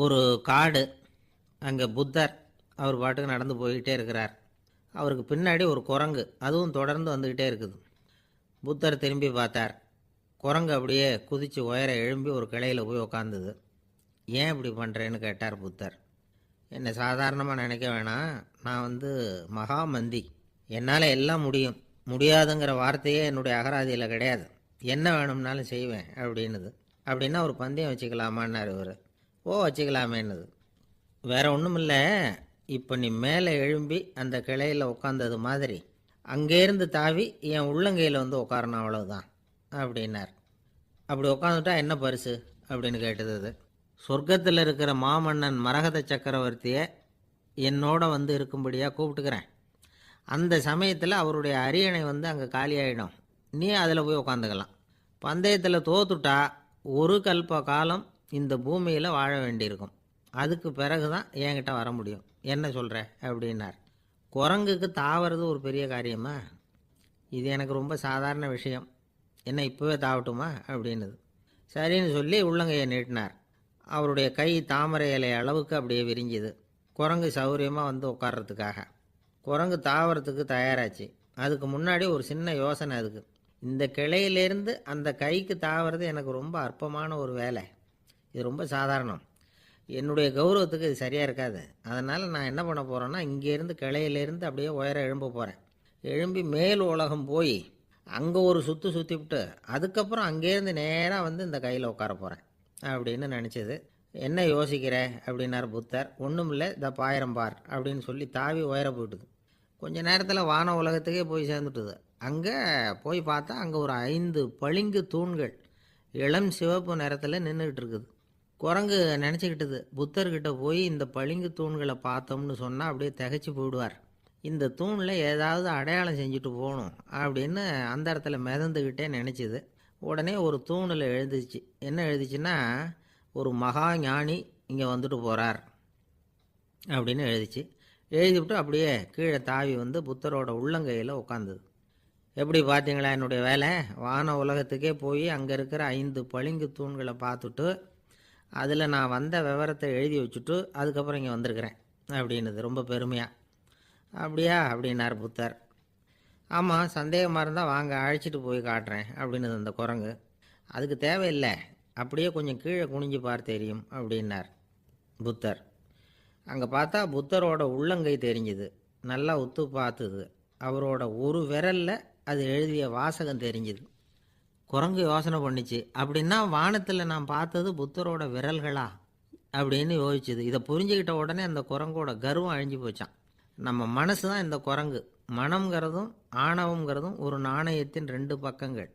ஒரு காடு, அங்கே புத்தர் அவர் பாட்டுக்கு நடந்து போய்கிட்டே இருக்கிறார். அவருக்கு பின்னாடி ஒரு குரங்கு, அதுவும் தொடர்ந்து வந்துக்கிட்டே இருக்குது. புத்தர் திரும்பி பார்த்தார். குரங்கு அப்படியே குதித்து உயர எழும்பி ஒரு கிளையில் போய் உக்காந்துது. ஏன் இப்படி பண்ணுறேன்னு கேட்டார் புத்தர். என்னை சாதாரணமாக நினைக்க வேணாம், நான் மகாமந்தி, என்னால் எல்லாம் முடியும், முடியாதுங்கிற வார்த்தையே என்னுடைய அகராதியில் கிடையாது, என்ன வேணும்னாலும் செய்வேன் அப்படின்னுது. அப்படின்னா ஒரு பந்தயம் வச்சுக்கலாமான்னார் இவர். ஓ வச்சுக்கலாமேன்னுது. வேற ஒன்றும் இல்லை, இப்போ நீ மேலே எழும்பி அந்த கிளையில் உட்காந்தது மாதிரி அங்கேருந்து தாவி என் உள்ளங்கையில் உட்காரணும், அவ்வளவுதான் அப்படின்னார். அப்படி உட்காந்துட்டா என்ன பரிசு அப்படின்னு கேட்டது அது. சொர்க்கத்தில் இருக்கிற மாமன்னன் மரகத சக்கரவர்த்தியை என்னோட இருக்கும்படியாக கூப்பிட்டுக்கிறேன். அந்த சமயத்தில் அவருடைய அரியணை அங்கே காலியாகிடும், நீ அதில் போய் உட்காந்துக்கலாம். பந்தயத்தில் தோத்துட்டா ஒரு கல்ப காலம் இந்த பூமியில் வாழ வேண்டியிருக்கும், அதுக்கு பிறகு தான் என்கிட்ட வர முடியும், என்ன சொல்கிற அப்படின்னார். குரங்குக்கு தாவறது ஒரு பெரிய காரியமா? இது எனக்கு ரொம்ப சாதாரண விஷயம், என்ன இப்போவே தாவட்டுமா அப்படின்னுது. சரின்னு சொல்லி உள்ளங்கையை நீட்டினார். அவருடைய கை தாமரை இலை அளவுக்கு அப்படியே விரிஞ்சுது. குரங்கு சௌரியமாக உட்கார்றதுக்காக. குரங்கு தாவறதுக்கு தயாராச்சு. அதுக்கு முன்னாடி ஒரு சின்ன யோசனை அதுக்கு. இந்த கிளையிலேருந்து அந்த கைக்கு தாவறது எனக்கு ரொம்ப அற்பமான ஒரு வேலை, இது ரொம்ப சாதாரணம், என்னுடைய கௌரவத்துக்கு இது சரியாக இருக்காது. அதனால் நான் என்ன பண்ண போகிறேன்னா, இங்கேருந்து கிளையிலேருந்து அப்படியே உயர எழும்ப போகிறேன். எழும்பி மேல் உலகம் போய் அங்கே ஒரு சுற்றிவிட்டு அதுக்கப்புறம் அங்கேருந்து நேராக இந்த கையில் உட்கார போகிறேன் அப்படின்னு நினச்சிது. என்ன யோசிக்கிற அப்படின்னார் புத்தர். ஒன்றும் இல்லை, இந்த பாயிரம் பார் அப்படின்னு சொல்லி தாவி உயர போயிட்டுது. கொஞ்ச நேரத்தில் வான உலகத்துக்கே போய் சேர்ந்துட்டுது. அங்கே போய் பார்த்தா அங்கே ஒரு 5 பளிங்கு தூண்கள் இளம் சிவப்பு நிறத்தில் நின்றுக்கிட்டு இருக்குது. குரங்கு நினச்சிக்கிட்டது, புத்தர்கிட்ட போய் இந்த பளிங்கு தூண்களை பார்த்தோம்னு சொன்னால் அப்படியே திகைச்சு போயிடுவார், இந்த தூணில் ஏதாவது அடையாளம் செஞ்சுட்டு போகணும் அப்படின்னு அந்த இடத்துல மிதந்துக்கிட்டே நினச்சிது. உடனே ஒரு தூணில் எழுதிச்சு. என்ன எழுதிச்சுன்னா, ஒரு மகா ஞானி இங்கே வந்துட்டு போகிறார் அப்படின்னு எழுதிச்சு. எழுதிவிட்டு அப்படியே கீழே தாவி புத்தரோட உள்ளங்கையில் உட்காந்துது. எப்படி பார்த்தீங்களா என்னுடைய வேலை? வான உலகத்துக்கே போய் அங்கே இருக்கிற 5 பளிங்கு தூண்களை பார்த்துட்டு அதில் நான் வந்த விவரத்தை எழுதி வச்சுட்டு அதுக்கப்புறம் இங்கே வந்திருக்கிறேன் அப்படின்னுது ரொம்ப பெருமையாக. அப்படியா அப்படின்னார் புத்தர். ஆமாம், சந்தேகமாக இருந்தால் வாங்க, அழைச்சிட்டு போய் காட்டுறேன் அப்படின்னுது அந்த குரங்கு. அதுக்கு தேவையில்லை, அப்படியே கொஞ்சம் கீழே குனிஞ்சு பார் தெரியும் அப்படின்னார் புத்தர். அங்கே பார்த்தா புத்தரோட உள்ளங்கை தெரிஞ்சுது. நல்லா உத்து பார்த்துது. அவரோட ஒரு விரலில் அது எழுதிய வாசகம் தெரிஞ்சுது. குரங்கு யோசனை பண்ணிச்சு, அப்படின்னா வானத்தில் நான் பார்த்தது புத்தரோட விரல்களா அப்படின்னு யோசிச்சுது. இதை புரிஞ்சுக்கிட்ட உடனே அந்த குரங்கோட கர்வம் அழிஞ்சு போச்சான். நம்ம மனசு தான் இந்த குரங்கு. மனம்ங்கிறதும் ஆணவங்கிறதும் ஒரு நாணயத்தின் 2 பக்கங்கள்.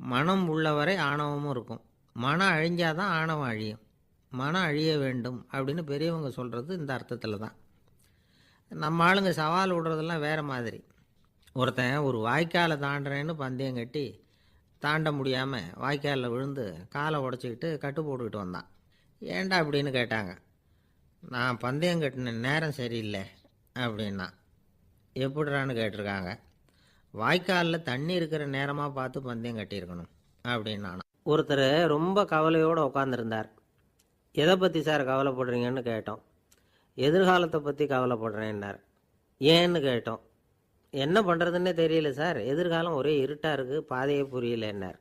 மனம் உள்ளவரை ஆணவமும் இருக்கும். மனம் அழிஞ்சாதான் ஆணவம் அழியும். மனம் அழிய வேண்டும் அப்படின்னு பெரியவங்க சொல்கிறது இந்த அர்த்தத்தில் தான். நம்ம ஆளுங்க சவால் விடுறதெல்லாம் வேறு மாதிரி. ஒருத்தன் ஒரு வாய்க்காலை தாண்டுறேன்னு பந்தயம் கட்டி தாண்ட முடியாமல் வாய்க்காலில் விழுந்து காலை உடச்சிக்கிட்டு கட்டு போட்டுக்கிட்டு வந்தான். ஏன்டா அப்படின்னு கேட்டாங்க. நான் பந்தயம் கட்டின நேரம் சரியில்லை அப்படின்னா. எப்படிறான்னு கேட்டிருக்காங்க. வாய்க்காலில் தண்ணி இருக்கிற நேரமாக பார்த்து பந்தயம் கட்டியிருக்கணும் அப்படின்னா. ஒருத்தர் ரொம்ப கவலையோடு உட்காந்துருந்தார். எதை பற்றி சார் கவலைப்படுறீங்கன்னு கேட்டோம். எதிர்காலத்தை பற்றி கவலைப்படுறேன்னார். ஏன்னு கேட்டோம். என்ன பண்ணுறதுன்னே தெரியல சார், எதிர்காலம் ஒரே இருட்டாக இருக்குது, பாதையே புரியலன்னார்.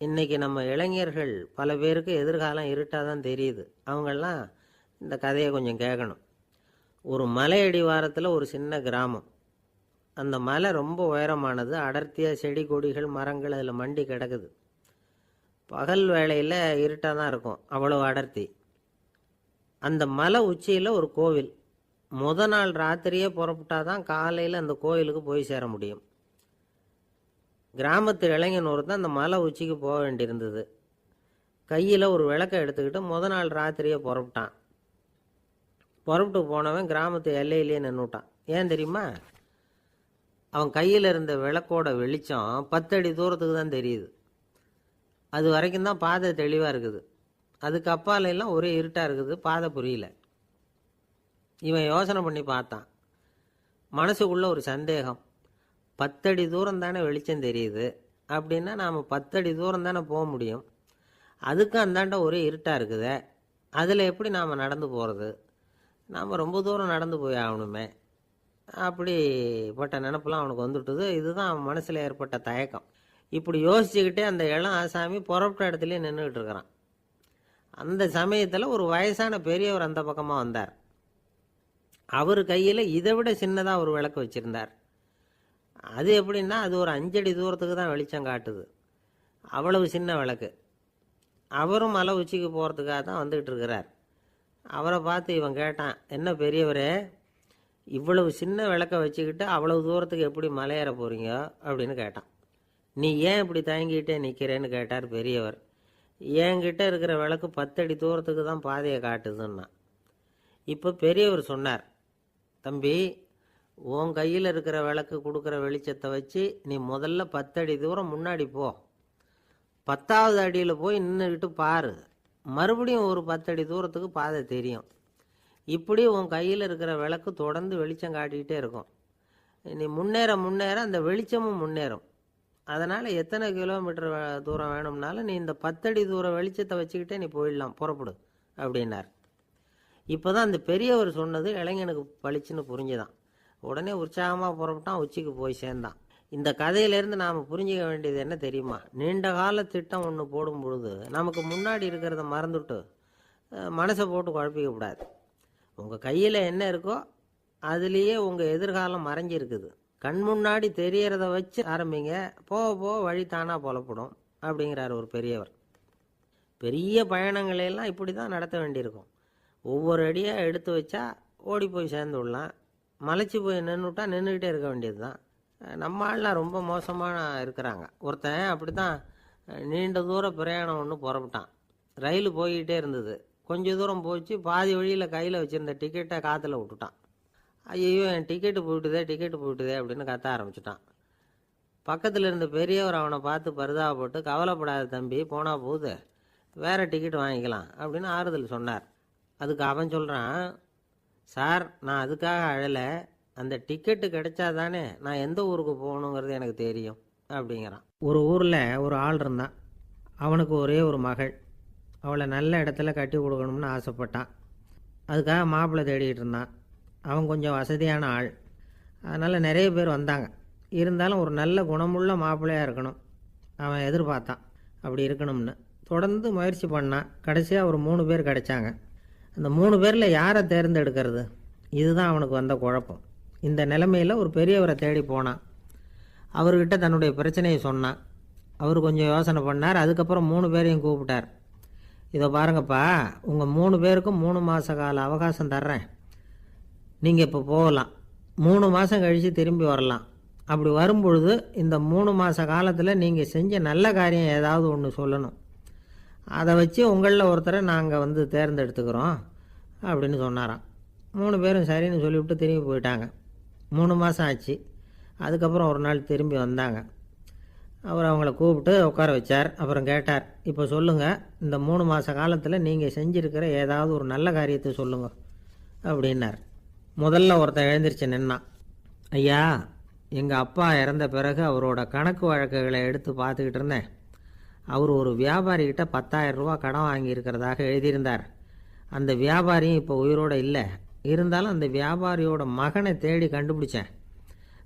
இன்றைக்கி நம்ம இளைஞர்கள் பல பேருக்கு எதிர்காலம் இருட்டாக தான் தெரியுது. அவங்கெல்லாம் இந்த கதையை கொஞ்சம் கேட்கணும். ஒரு மலை அடிவாரத்தில் ஒரு சின்ன கிராமம். அந்த மலை ரொம்ப உயரமானது. அடர்த்தியாக செடி கொடிகள் மரங்கள் அதில் மண்டி கிடக்குது. பகல் வேளையில் இருட்டாக தான் இருக்கும், அவ்வளோ அடர்த்தி. அந்த மலை உச்சியில் ஒரு கோவில். நாள் ராத்திரியே புறப்பட்டாதான் காலையில் அந்த கோயிலுக்கு போய் சேர முடியும். கிராமத்து இளைஞன் ஒருத்தன் அந்த மலை உச்சிக்கு போக வேண்டியிருந்தது. கையில் ஒரு விளக்கை எடுத்துக்கிட்டு நாள் ராத்திரியே புறப்பட்டான். புறப்பட்டு போனவன் கிராமத்து எல்லையிலேயே நின்றுட்டான். ஏன் தெரியுமா? அவன் கையில் இருந்த விளக்கோட வெளிச்சம் 10 அடி தூரத்துக்கு தான் தெரியுது. அது வரைக்கும் தான் பாதை தெளிவாக இருக்குது. அதுக்கு அப்பாலெல்லாம் ஒரே இருட்டாக இருக்குது, பாதை புரியல. இவன் யோசனை பண்ணி பார்த்தான். மனசுக்குள்ள ஒரு சந்தேகம். 10 அடி தூரம் தானே வெளிச்சம் தெரியுது, அப்படின்னா நாம் 10 அடி தூரம் தானே போக முடியும், அதுக்கும் அந்தாண்ட ஒரே இருட்டாக இருக்குதே அதில் எப்படி நாம் நடந்து போகிறது? நாம் ரொம்ப தூரம் நடந்து போய் ஆகணுமே. அப்படிப்பட்ட நினப்பெல்லாம் அவனுக்கு வந்துவிட்டது. இதுதான் அவன் மனசில் ஏற்பட்ட தயக்கம். இப்படி யோசிச்சுக்கிட்டே அந்த இளம் ஆசாமி புறப்பட்ட இடத்துலையே நின்றுக்கிட்டு இருக்கிறான். அந்த சமயத்தில் ஒரு வயசான பெரியவர் அந்த பக்கமாக வந்தார். அவர் கையில் இதை விட சின்னதாக ஒரு விளக்கு வச்சுருந்தார். அது எப்படின்னா, அது ஒரு 5 அடி தூரத்துக்கு தான் வெளிச்சம் காட்டுது. அவ்வளவு சின்ன விளக்கு. அவரும் மலை உச்சிக்கு போகிறதுக்காக தான் வந்துக்கிட்டு இருக்கிறார். அவரை பார்த்து இவன் கேட்டான், என்ன பெரியவரே, இவ்வளவு சின்ன விளக்கை வச்சுக்கிட்டு அவ்வளவு தூரத்துக்கு எப்படி மலையேற போகிறீங்க அப்படின்னு கேட்டான். நீ ஏன் இப்படி தயங்கிட்டே நிற்கிறேன்னு கேட்டார் பெரியவர். என்கிட்ட இருக்கிற விளக்கு 10 அடி தூரத்துக்கு தான் பாதையை காட்டுதுன்னா. இப்போ பெரியவர் சொன்னார், தம்பி, உன் கையில் இருக்கிற விளக்கு கொடுக்குற வெளிச்சத்தை வச்சு நீ முதல்ல 10 அடி தூரம் முன்னாடி போ. 10வது அடியில் போய் நின்றுக்கிட்டு பாரு. மறுபடியும் ஒரு 10 அடி தூரத்துக்கு பாதை தெரியும். இப்படி உன் கையில் இருக்கிற விளக்கு தொடர்ந்து வெளிச்சம் காட்டிக்கிட்டே இருக்கும். நீ முன்னேற முன்னேற அந்த வெளிச்சமும் முன்னேறும். அதனால் எத்தனை கிலோமீட்டர் தூரம் வேணும்னாலும் நீ இந்த 10 அடி தூரம் வெளிச்சத்தை வச்சுக்கிட்டே நீ போயிடலாம், புறப்படு அப்படின்னார். இப்போ தான் அந்த பெரியவர் சொன்னது இளைஞனுக்கு பளிச்சுன்னு புரிஞ்சுதான். உடனே உற்சாகமாக புறப்பட்டான், உச்சிக்கு போய் சேர்ந்தான். இந்த கதையிலேருந்து நாம் புரிஞ்சிக்க வேண்டியது என்ன தெரியுமா? நீண்ட கால திட்டம் ஒன்று போடும் பொழுது நமக்கு முன்னாடி இருக்கிறத மறந்துட்டு மனசை போட்டு குழப்பிக்கக்கூடாது. உங்கள் கையில் என்ன இருக்கோ அதுலேயே உங்கள் எதிர்காலம் மறைஞ்சிருக்குது. கண் முன்னாடி தெரியறத வச்சு ஆரம்பிங்க, போக போக வழி தானாக புலப்படும் அப்படிங்கிறார் ஒரு பெரியவர். பெரிய பயணங்களையெல்லாம் இப்படி தான் நடத்த வேண்டியிருக்கும். ஒவ்வொரு அடியாக எடுத்து வச்சா ஓடி போய் சேர்ந்து விடலாம். மலைச்சி போய் நின்றுட்டா நின்றுக்கிட்டே இருக்க வேண்டியது தான். நம்ம ஆள்லாம் ரொம்ப மோசமான இருக்கிறாங்க. ஒருத்தன் அப்படி தான் நீண்ட தூர பிரயாணம் ஒன்று புறப்பட்டான். ரயில் போய்கிட்டே இருந்தது. கொஞ்சம் தூரம் போச்சு, பாதி வழியில் கையில் வச்சுருந்த டிக்கெட்டை காற்றுல விட்டுட்டான். ஐயோ, என் டிக்கெட்டு போயிட்டுதே அப்படின்னு கத்த ஆரம்பிச்சிட்டான். பக்கத்தில் இருந்த பெரியவர் அவனை பார்த்து பரிதாபப்பட்டு, கவலைப்படாத தம்பி, போனால் போகுது, வேறு டிக்கெட் வாங்கிக்கலாம் அப்படின்னு ஆறுதல் சொன்னார். அதுக்கு அவன் சொல்கிறான், சார், நான் அதுக்காக அழலை, அந்த டிக்கெட்டு கிடைச்சா தானே நான் எந்த ஊருக்கு போகணுங்கிறது எனக்கு தெரியும் அப்படிங்கிறான். ஒரு ஊரில் ஒரு ஆள் இருந்தான். அவனுக்கு ஒரே ஒரு மகள். அவளை நல்ல இடத்துல கட்டி கொடுக்கணும்னு ஆசைப்பட்டான். அதுக்காக மாப்பிள்ளை தேடிகிட்டு இருந்தான். அவன் கொஞ்சம் வசதியான ஆள். அதனால் நிறைய பேர் வந்தாங்க. இருந்தாலும் ஒரு நல்ல குணமுள்ள மாப்பிள்ளையாக இருக்கணும் அவன் எதிர்பார்த்தான். அப்படி இருக்கணும்னு தொடர்ந்து முயற்சி பண்ணான். கடைசியாக ஒரு 3 பேர் கிடைச்சாங்க. அந்த 3 பேரில் யாரை தேர்ந்தெடுக்கிறது? இதுதான் அவனுக்கு வந்த குழப்பம். இந்த நிலைமையில் ஒரு பெரியவரை தேடி போனான். அவர்கிட்ட தன்னுடைய பிரச்சனையை சொன்னான். அவர் கொஞ்சம் யோசனை பண்ணார். அதுக்கப்புறம் 3 பேரையும் கூப்பிட்டார். இதை பாருங்கப்பா, உங்கள் 3 பேருக்கும் 3 மாத கால அவகாசம் தர்றேன். நீங்கள் இப்போ போகலாம். 3 மாதம் கழித்து திரும்பி வரலாம். அப்படி வரும்பொழுது இந்த 3 மாத காலத்தில் நீங்கள் செஞ்ச நல்ல காரியம் ஏதாவது ஒன்று சொல்லணும். அதை வச்சு உங்களில் ஒருத்தரை நாங்கள் தேர்ந்தெடுத்துக்கிறோம் அப்படின்னு சொன்னாராம். 3 பேரும் சரின்னு சொல்லிவிட்டு திரும்பி போயிட்டாங்க. 3 மாதம் ஆச்சு. அதுக்கப்புறம் ஒரு நாள் திரும்பி வந்தாங்க. அவர் அவங்கள கூப்பிட்டு உட்கார வச்சார். அப்புறம் கேட்டார், இப்போ சொல்லுங்கள், இந்த 3 மாத காலத்தில் நீங்கள் செஞ்சுருக்கிற ஏதாவது ஒரு நல்ல காரியத்தை சொல்லுங்க அப்படின்னார். முதல்ல ஒருத்தன் எழுந்திரிச்சு நின்னான். ஐயா, எங்கள் அப்பா இறந்த பிறகு அவரோட கணக்கு வழக்குகளை எடுத்து பார்த்துக்கிட்டு இருந்தேன். அவர் ஒரு வியாபாரிகிட்ட 10,000 ரூபா கடன் வாங்கியிருக்கிறதாக எழுதியிருந்தார். அந்த வியாபாரியும் இப்போ உயிரோடு இல்லை. இருந்தாலும் அந்த வியாபாரியோட மகனை தேடி கண்டுபிடிச்சேன்.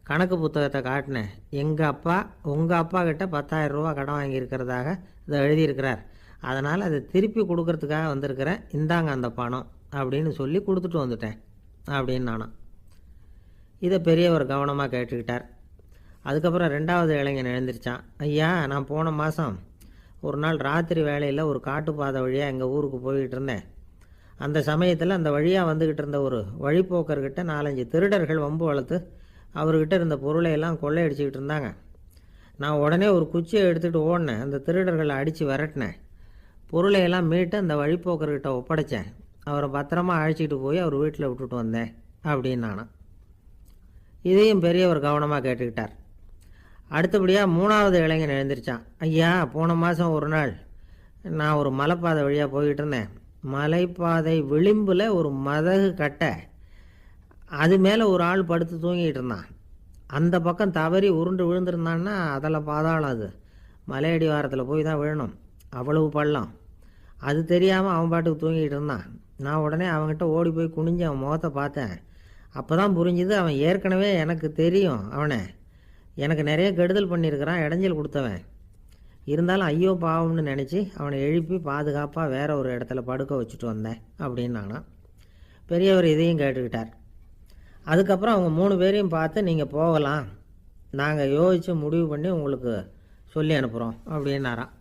கணக்கு புத்தகத்தை காட்டினேன். எங்கள் அப்பா உங்கள் அப்பா கிட்ட 10,000 ரூபா கடன் வாங்கியிருக்கிறதாக இதை எழுதியிருக்கிறார். அதனால் அதை திருப்பி கொடுக்கறதுக்காக வந்திருக்கிறேன். இந்தாங்க அந்த பணம் அப்படின்னு சொல்லி கொடுத்துட்டு வந்துட்டேன் அப்படின்னு நானும். இதை பெரியவர் கவனமாக கேட்டுக்கிட்டார். அதுக்கப்புறம் 2வது இளைஞன் எழுந்திரிச்சான். ஐயா, நான் போன மாதம் ஒரு நாள் ராத்திரி வேளையில் ஒரு காட்டுப்பாதை வழியாக எங்கள் ஊருக்கு போய்கிட்டு இருந்தேன். அந்த சமயத்தில் அந்த வழியாக வந்துக்கிட்டு இருந்த ஒரு வழிப்போக்கர்கிட்ட 4-5 திருடர்கள் வம்பு வளர்த்து அவர்கிட்ட இருந்த பொருளையெல்லாம் கொள்ளையடிச்சிக்கிட்டு இருந்தாங்க. நான் உடனே ஒரு குச்சியை எடுத்துகிட்டு ஓடினேன். அந்த திருடர்களை அடித்து விரட்டினேன். பொருளையெல்லாம் மீட்டு அந்த வழிப்போக்கர்கிட்ட ஒப்படைச்சேன். அவரை பத்திரமா அழைச்சிக்கிட்டு போய் அவர் வீட்டில் விட்டுட்டு வந்தேன் அப்படின்னு நானும். இதையும் பெரியவர் கவனமாக கேட்டுக்கிட்டார். அடுத்தபடியாக 3வது இளைஞன் எழுந்திரிச்சான். ஐயா, போன மாதம் ஒரு நாள் நான் ஒரு மலைப்பாதை வழியாக போய்கிட்டு இருந்தேன். மலைப்பாதை விளிம்பில் ஒரு மதகு கட்டை, அது மேலே ஒரு ஆள் படுத்து தூங்கிட்டு இருந்தான். அந்த பக்கம் தவறி உருண்டு விழுந்திருந்தான்னா அதில் பாதாளம். அது மலையடி வாரத்தில் போய் தான் விழணும். அவ்வளவு பள்ளம். அது தெரியாமல் அவன் பாட்டுக்கு தூங்கிட்டு இருந்தான். நான் உடனே அவன்கிட்ட ஓடி போய் குனிஞ்சு அவன் முகத்தை பார்த்தேன். அப்போ தான் புரிஞ்சுது, அவன் ஏற்கனவே எனக்கு தெரியும். அவனை எனக்கு நிறைய கெடுதல் பண்ணியிருக்கிறான், இடைஞ்சல் கொடுத்தவன். இருந்தாலும் ஐயோ பாவம்னு நினச்சி அவனை எழுப்பி பாதுகாப்பாக வேற ஒரு இடத்துல படுக்க வச்சுட்டு வந்தேன் அப்படின்னானா. பெரியவர் இதையும் கேட்டுக்கிட்டார். அதுக்கப்புறம் அவங்க 3 பேரையும் பார்த்து, நீங்கள் போகலாம், நாங்கள் யோசித்து முடிவு பண்ணி உங்களுக்கு சொல்லி அனுப்புகிறோம் அப்படின்னாராம்.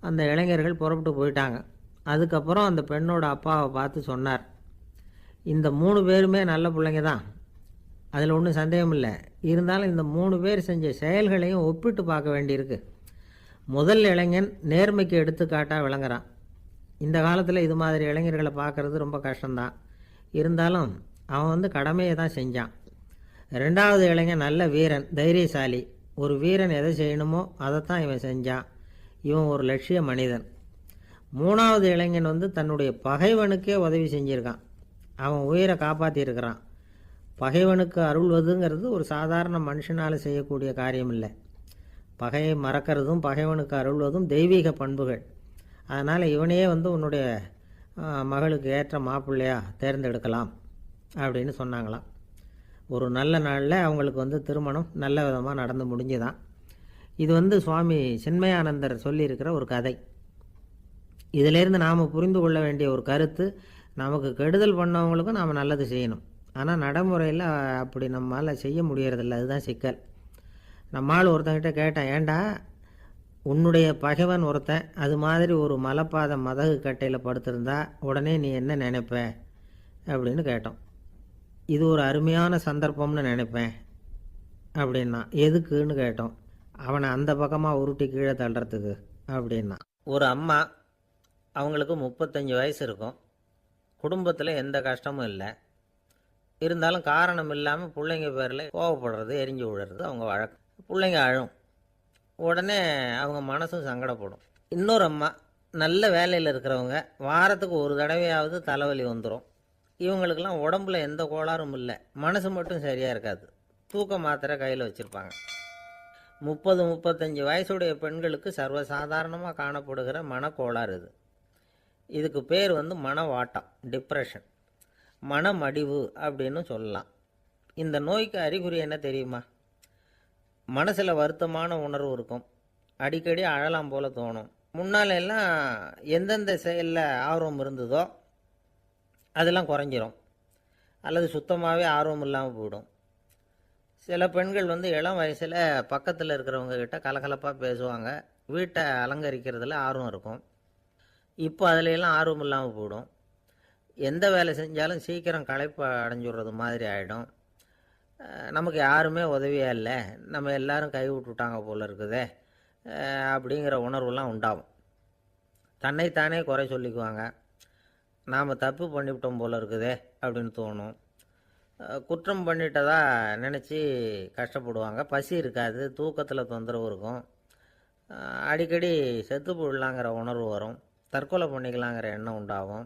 அந்த இளைஞர்கள் புறப்பட்டு போயிட்டாங்க. அதுக்கப்புறம் அந்த பெண்ணோட அப்பாவை பார்த்து சொன்னார், இந்த 3 பேருமே நல்ல பிள்ளைங்க தான், அதில் ஒன்றும் சந்தேகம் இல்லை. இருந்தாலும் இந்த 3 பேர் செஞ்ச செயல்களையும் ஒப்பிட்டு பார்க்க வேண்டியிருக்கு. முதல் இளைஞன் நேர்மைக்கு எடுத்துக்காட்டாக விளங்குறான். இந்த காலத்தில் இது மாதிரி இளைஞர்களை பார்க்குறது ரொம்ப கஷ்டம்தான். இருந்தாலும் அவன் கடமையை தான் செஞ்சான். 2வது இளைஞன் நல்ல வீரன், தைரியசாலி. ஒரு வீரன் எதை செய்யணுமோ அதைத்தான் இவன் செஞ்சான். இவன் ஒரு லட்சிய மனிதன். 3வது இளைஞன் தன்னுடைய பகைவனுக்கே உதவி செஞ்சுருக்கான். அவன் உயிரை காப்பாற்றியிருக்கிறான். பகைவனுக்கு அருள்வதுங்கிறது ஒரு சாதாரண மனுஷனால் செய்யக்கூடிய காரியம் இல்லை. பகையை மறக்கிறதும் பகைவனுக்கு அருள்வதும் தெய்வீக பண்புகள். அதனால் இவனையே உன்னுடைய மகளுக்கு ஏற்ற மாப்பிள்ளையா தேர்ந்தெடுக்கலாம் அப்படின்னு சொன்னாங்களாம். ஒரு நல்ல நாளில் அவங்களுக்கு திருமணம் நல்ல விதமாக நடந்து முடிஞ்சுதான். இது சுவாமி சின்மயானந்தர் சொல்லியிருக்கிற ஒரு கதை. இதிலேருந்து நாம் புரிந்து கொள்ள வேண்டிய ஒரு கருத்து, நமக்கு கெடுதல் பண்ணவங்களுக்கும் நாம் நல்லது செய்யணும். ஆனால் நடைமுறையில் அப்படி நம்மளால் செய்ய முடியறதில்ல. அதுதான் சிக்கல். நம்மால் ஒருத்தங்கிட்ட கேட்டேன், ஏண்டா உன்னுடைய பகைவன் ஒருத்தன் அது மாதிரி ஒரு மலைப்பாதை மதகு கட்டையில் படுத்திருந்தா உடனே நீ என்ன நினைப்ப அப்படின்னு கேட்டோம். இது ஒரு அருமையான சந்தர்ப்பம்னு நினைப்பேன் அப்படின்னா. எதுக்குன்னு கேட்டோம். அவனை அந்த பக்கமாக உருட்டி கீழே தள்ளுறதுக்கு அப்படின்னா. ஒரு அம்மா, அவங்களுக்கு 35 வயசு இருக்கும். குடும்பத்தில் எந்த கஷ்டமும் இல்லை. இருந்தாலும் காரணம் இல்லாமல் பிள்ளைங்க பேரில் கோவப்படுறது, எரிஞ்சு விழுறது அவங்க வழக்கம். பிள்ளைங்க அழும். உடனே அவங்க மனசும் சங்கடப்படும். இன்னொரு அம்மா, நல்ல வேலையில் இருக்கிறவங்க, வாரத்துக்கு ஒரு தடவையாவது தலைவலி வந்துடும். இவங்களுக்கெல்லாம் உடம்புல எந்த கோளாறும் இல்லை, மனசு மட்டும் சரியாக இருக்காது. தூக்க மாத்திரை கையில் வச்சுருப்பாங்க. 30-35 வயசுடைய பெண்களுக்கு சர்வசாதாரணமாக காணப்படுகிற மனக்கோளாறு இது. இதுக்கு பேர் மனவாட்டம், டிப்ரெஷன், மனமடிவு அப்படின்னு சொல்லலாம். இந்த நோய்க்கு அறிகுறி என்ன தெரியுமா? மனசில் வருத்தமான உணர்வு இருக்கும். அடிக்கடி அழலாம் போல தோணும். முன்னால் எல்லாம் எந்தெந்த செயலில் ஆர்வம் இருந்ததோ அதெல்லாம் குறைஞ்சிரும், அல்லது சுத்தமாகவே ஆர்வம் இல்லாமல் போயிடும். சில பெண்கள் இளம் வயசில் பக்கத்தில் இருக்கிறவங்க கிட்ட கலகலப்பாக பேசுவாங்க, வீட்டை அலங்கரிக்கிறதுல ஆர்வம் இருக்கும். இப்போ அதிலெல்லாம் ஆர்வம் இல்லாமல் போயிடும். எந்த வேலை செஞ்சாலும் சீக்கிரம் களைப்பு அடைஞ்சுடுறது மாதிரி ஆகிடும். நமக்கு யாருமே உதவியாக இல்லை, நம்ம எல்லாரும் கை விட்டுட்டாங்க போல் இருக்குதே அப்படிங்கிற உணர்வுலாம் உண்டாகும். தன்னைத்தானே குறை சொல்லிக்குவாங்க. நாம் தப்பு பண்ணிவிட்டோம் போல் இருக்குதே அப்படின்னு தோணும். குற்றம் பண்ணிட்டதா நினச்சி கஷ்டப்படுவாங்க. பசி இருக்காது, தூக்கத்தில் தொந்தரவு இருக்கும். அடிக்கடி செத்து போடலாங்கிற உணர்வு வரும். தற்கொலை பண்ணிக்கலாங்கிற எண்ணம் உண்டாகும்.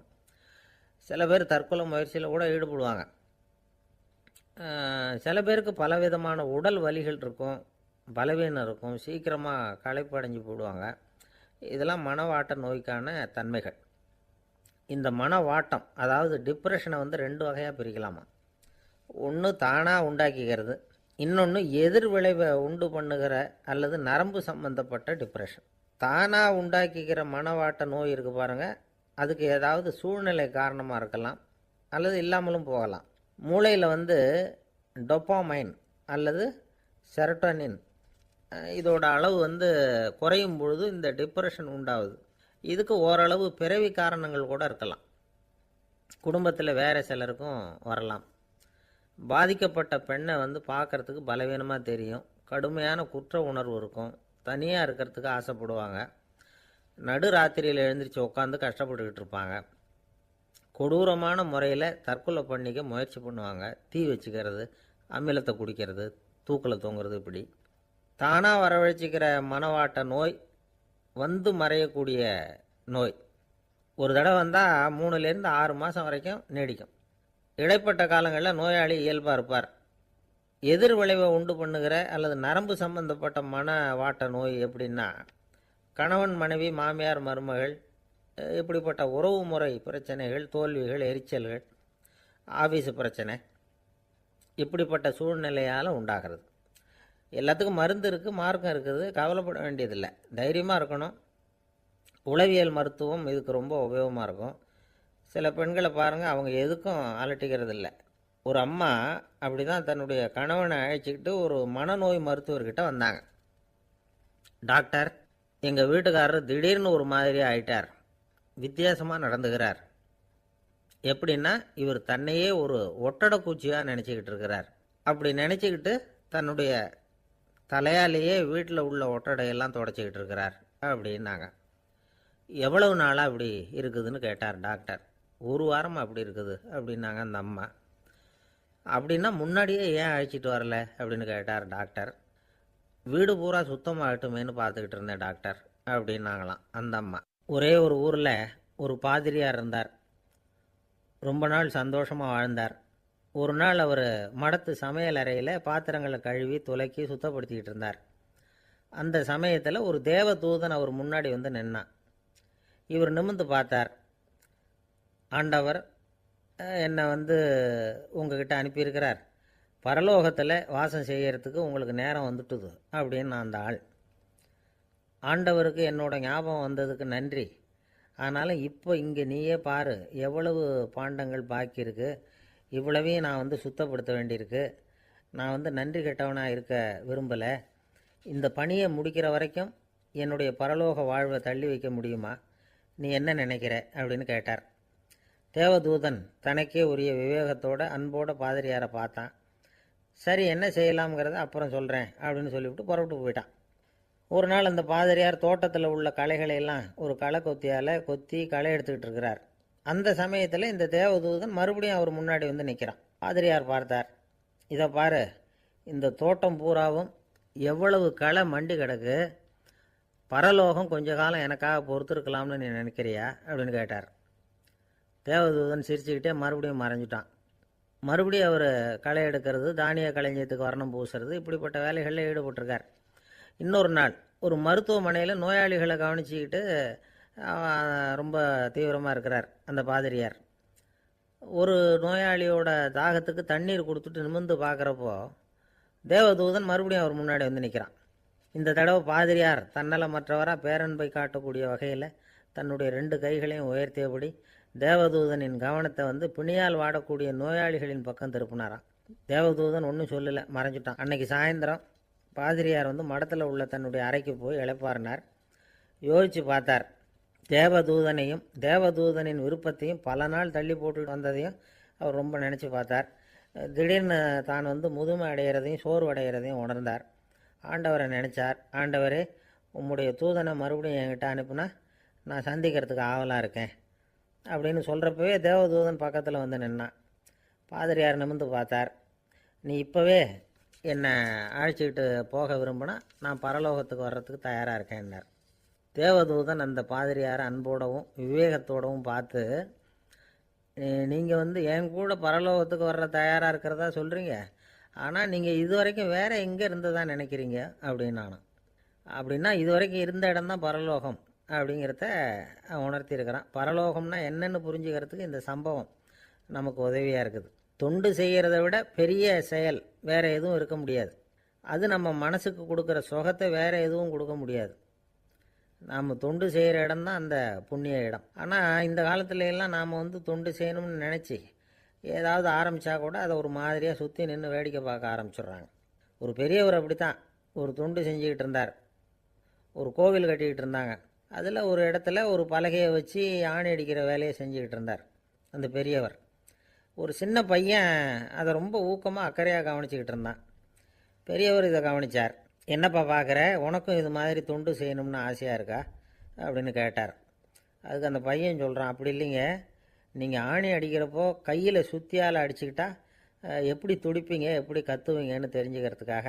சில பேர் தற்கொலை முயற்சியில் கூட ஈடுபடுவாங்க. சில பேருக்கு பலவிதமான உடல் வலிகள் இருக்கும், பலவீனம் இருக்கும், சீக்கிரமாக களைப்படைஞ்சு போடுவாங்க. இதெல்லாம் மனவாட்ட நோய்க்கான தன்மைகள். இந்த மனவாட்டம், அதாவது டிப்ரெஷனை 2 வகையாக பிரிக்கலாமா. ஒன்று தானாக உண்டாக்கிக்கிறது, இன்னொன்று எதிர் விளைவை உண்டு பண்ணுகிற அல்லது நரம்பு சம்பந்தப்பட்ட டிப்ரெஷன். தானாக உண்டாக்கிக்கிற மனவாட்ட நோய் இருக்குது பாருங்கள், அதுக்கு ஏதாவது சூழ்நிலை காரணமாக இருக்கலாம், அல்லது இல்லாமலும் போகலாம். மூளையில் டொப்பாமைன் அல்லது செரட்டோனின் இதோட அளவு குறையும் பொழுது இந்த டிப்ரெஷன் உண்டாகுது. இதுக்கு ஓரளவு பிறவி காரணங்கள் கூட இருக்கலாம். குடும்பத்தில் வேறு சிலருக்கும் வரலாம். பாதிக்கப்பட்ட பெண்ணை பார்க்குறதுக்கு பலவீனமாக தெரியும், கடுமையான குற்ற உணர்வு இருக்கும், தனியாக இருக்கிறதுக்கு ஆசைப்படுவாங்க, நடு ராத்திரியில் எழுந்திரிச்சு உட்காந்து கஷ்டப்பட்டுக்கிட்டு இருப்பாங்க, கொடூரமான முறையில் தற்கொலை பண்ணிக்க முயற்சி பண்ணுவாங்க, தீ வச்சுக்கிறது, அமிலத்தை குடிக்கிறது, தூக்கில் தொங்குறது. இப்படி தானாக வரவழைச்சிக்கிற மனவாட்ட நோய் மறையக்கூடிய நோய். ஒரு தடவை வந்தால் 3லேருந்து 6 மாதம் வரைக்கும் நீடிக்கும். இடைப்பட்ட காலங்களில் நோயாளி இயல்பாக இருப்பார். எதிர் விளைவை உண்டு பண்ணுகிற அல்லது நரம்பு சம்பந்தப்பட்ட மன வாட்ட நோய் எப்படின்னா, கணவன் மனைவி, மாமியார் மருமகள், இப்படிப்பட்ட உறவு முறை பிரச்சனைகள், தோல்விகள், எரிச்சல்கள், ஆஃபீஸு பிரச்சனை, இப்படிப்பட்ட சூழ்நிலையால் உண்டாகிறது. எல்லாத்துக்கும் மருந்து இருக்குது, மார்க்கம் இருக்குது, கவலைப்பட வேண்டியதில்லை, தைரியமாக இருக்கணும். உளவியல் மருத்துவம் இதுக்கு ரொம்ப உபயோகமாக இருக்கும். சில பெண்களை பாருங்கள், அவங்க எதுக்கும் அலட்டிக்கிறது இல்லை. ஒரு அம்மா அப்படி தான் தன்னுடைய கணவனை அழைச்சிக்கிட்டு ஒரு மனநோய் மருத்துவர்கிட்ட வந்தாங்க. டாக்டர், எங்கள் வீட்டுக்காரர் திடீர்னு ஒரு மாதிரி ஆயிட்டார், வித்தியாசமாக நடந்துகிறார். எப்படின்னா, இவர் தன்னையே ஒரு ஒட்டடை பூச்சியாக நினச்சிக்கிட்டு இருக்கிறார். அப்படி நினச்சிக்கிட்டு தன்னுடைய தலையாலேயே வீட்டில் உள்ள ஒட்டடையெல்லாம் தொடச்சிக்கிட்டு இருக்கிறார் அப்படின்னாங்க. எவ்வளவு நாளாக அப்படி இருக்குதுன்னு கேட்டார் டாக்டர். ஒரு வாரமாக அப்படி இருக்குது அப்படின்னாங்க அந்த அம்மா. அப்படின்னா முன்னாடியே ஏன் அழைச்சிட்டு வரல அப்படின்னு கேட்டார் டாக்டர். வீடு பூரா சுத்தமாகட்டுமேனு பார்த்துக்கிட்டு இருந்தேன் டாக்டர் அப்படின்னாங்களாம் அந்த அம்மா. ஒரே ஒரு ஊரில் ஒரு பாதிரியார் இருந்தார். ரொம்ப நாள் சந்தோஷமாக வாழ்ந்தார். ஒரு நாள் அவர் மடத்து சமையல் அறையில் பாத்திரங்களை கழுவி துலக்கி சுத்தப்படுத்திக்கிட்டு இருந்தார். அந்த சமயத்தில் ஒரு தேவதூதன் அவர் முன்னாடி வந்து நின்னான். இவர் நிமிர்ந்து பார்த்தார். ஆண்டவர் என்னை உங்ககிட்ட அனுப்பியிருக்கிறார், பரலோகத்தில் வாசம் செய்யறதுக்கு உங்களுக்கு நேரம் வந்துட்டுது அப்படின்னு அந்த ஆள். ஆண்டவருக்கு என்னோட ஞாபகம் வந்ததுக்கு நன்றி. ஆனாலும் இப்போ இங்கே நீயே பாரு, எவ்வளவு பாண்டங்கள் பாக்கி இருக்குது, இவ்வளவையும் நான் சுத்தப்படுத்த வேண்டியிருக்கு. நான் நன்றி கெட்டவனாக இருக்க விரும்பலை. இந்த பணியை முடிக்கிற வரைக்கும் என்னுடைய பரலோக வாழ்வை தள்ளி வைக்க முடியுமா? நீ என்ன நினைக்கிற அப்படின்னு கேட்டார். தேவதூதன் தனக்கே உரிய விவேகத்தோட அன்போட பாதிரியாரை பார்த்தான். சரி, என்ன செய்யலாம்ங்கிறத அப்புறம் சொல்கிறேன் அப்படின்னு சொல்லிவிட்டு புறப்பட்டு போயிட்டான். ஒரு நாள் அந்த பாதிரியார் தோட்டத்தில் உள்ள களைகளை எல்லாம் ஒரு களை கொத்தியால் கொத்தி களை எடுத்துக்கிட்டு இருக்கிறார். அந்த சமயத்தில் இந்த தேவதூதன் மறுபடியும் அவர் முன்னாடி நிற்கிறான். பாதிரியார் பார்த்தார். இதை பாரு, இந்த தோட்டம் பூராவும் எவ்வளவு களை மண்டி கிடக்கு, பரலோகம் கொஞ்ச காலம் எனக்காக பொறுத்திருக்கலாம்னு நீ நினைக்கிறியா அப்படின்னு கேட்டார். தேவதூதன் சிரிச்சுக்கிட்டே மறுபடியும் மறைஞ்சிட்டான். மறுபடியும் அவர் களை எடுக்கிறது, தானிய களஞ்சியத்துக்கு வர்ணம் பூசுறது, இப்படிப்பட்ட வேலைகளில் ஈடுபட்டிருக்கார். இன்னொரு நாள் ஒரு மருத்துவமனையில் நோயாளிகளை கவனிச்சிக்கிட்டு ரொம்ப தீவிரமாக இருக்கிறார் அந்த பாதிரியார். ஒரு நோயாளியோட தாகத்துக்கு தண்ணீர் கொடுத்துட்டு நிமிர்ந்து பார்க்குறப்போ தேவதூதன் மறுபடியும் அவர் முன்னாடி நிற்கிறான். இந்த தடவை பாதிரியார் தன்னலமற்றவராக பேரன்பை காட்டக்கூடிய வகையில் தன்னுடைய 2 கைகளையும் உயர்த்தியபடி தேவதூதனின் கவனத்தை பிணியால் வாடக்கூடிய நோயாளிகளின் பக்கம் திருப்பினாராம். தேவதூதன் ஒன்றும் சொல்லலை, மறைஞ்சிட்டான். அன்னைக்கு சாயந்தரம் பாதிரியார் மடத்தில் உள்ள தன்னுடைய அறைக்கு போய் இளைப்பாறினார். யோசித்து பார்த்தார். தேவதூதனையும் தேவதூதனின் விருப்பத்தையும் பல நாள் தள்ளி போட்டு வந்ததையும் அவர் ரொம்ப நினச்சி பார்த்தார். திடீர்னு தான் முதுமை அடைகிறதையும் சோர்வு அடைகிறதையும் உணர்ந்தார். ஆண்டவரை நினச்சார். ஆண்டவரே, உம்முடைய தூதனை மறுபடியும் என்கிட்ட அனுப்புனா நான் சந்திக்கிறதுக்கு ஆவலாக இருக்கேன் அப்படின்னு சொல்கிறப்பவே தேவதூதன் பக்கத்தில் நின்னான். பாதிரியார் நிமிர்ந்து பார்த்தார். நீ இப்போவே என்னை அழைச்சிக்கிட்டு போக விரும்பினா நான் பரலோகத்துக்கு வர்றதுக்கு தயாராக இருக்கேன்னார். தேவதூதன் அந்த பாதிரியாரை அன்போடவும் விவேகத்தோடவும் பார்த்து, நீங்கள் என் கூட பரலோகத்துக்கு வர்ற தயாராக இருக்கிறதா சொல்கிறீங்க, ஆனால் நீங்கள் இது வரைக்கும் வேறு எங்கே இருந்ததா நினைக்கிறீங்க அப்படின்னானா. அப்படின்னா இது வரைக்கும் இருந்த இடம்தான் பரலோகம் அப்படிங்கிறத உணர்த்தியிருக்கிறான். பரலோகம்னா என்னென்னு புரிஞ்சுக்கிறதுக்கு இந்த சம்பவம் நமக்கு உதவியாக இருக்குது. தொண்டு செய்கிறத விட பெரிய செயல் வேறு எதுவும் இருக்க முடியாது. அது நம்ம மனசுக்கு கொடுக்குற சுகத்தை வேறு எதுவும் கொடுக்க முடியாது. நாம் தொண்டு செய்கிற இடம் தான் அந்த புண்ணிய இடம். ஆனால் இந்த காலத்துல எல்லாம் நாம் தொண்டு செய்யணும்னு நினச்சி ஏதாவது ஆரம்பித்தா கூட அதை ஒரு மாதிரியாக சுற்றி நின்று வேடிக்கை பார்க்க ஆரம்பிச்சிடுறாங்க. ஒரு பெரியவர் அப்படி தான் ஒரு தொண்டு செஞ்சுக்கிட்டு இருந்தார். ஒரு கோவில் கட்டிக்கிட்டு இருந்தாங்க. அதில் ஒரு இடத்துல ஒரு பலகையை வச்சு ஆணி அடிக்கிற வேலையை செஞ்சுக்கிட்டு இருந்தார் அந்த பெரியவர். ஒரு சின்ன பையன் அதை ரொம்ப ஊக்கமாக அக்கறையாக கவனிச்சிக்கிட்டு இருந்தான். பெரியவர் இதை கவனித்தார். என்னப்பா பார்க்குற, உனக்கும் இது மாதிரி தொண்டு செய்யணும்னு ஆசையாக இருக்கா அப்படின்னு கேட்டார். அதுக்கு அந்த பையன் சொல்கிறான், அப்படி இல்லைங்க, நீங்கள் ஆணி அடிக்கிறப்போ கையில் சுத்தியால் அடிச்சுக்கிட்டா எப்படி துடிப்பீங்க, எப்படி கத்துவீங்கன்னு தெரிஞ்சுக்கிறதுக்காக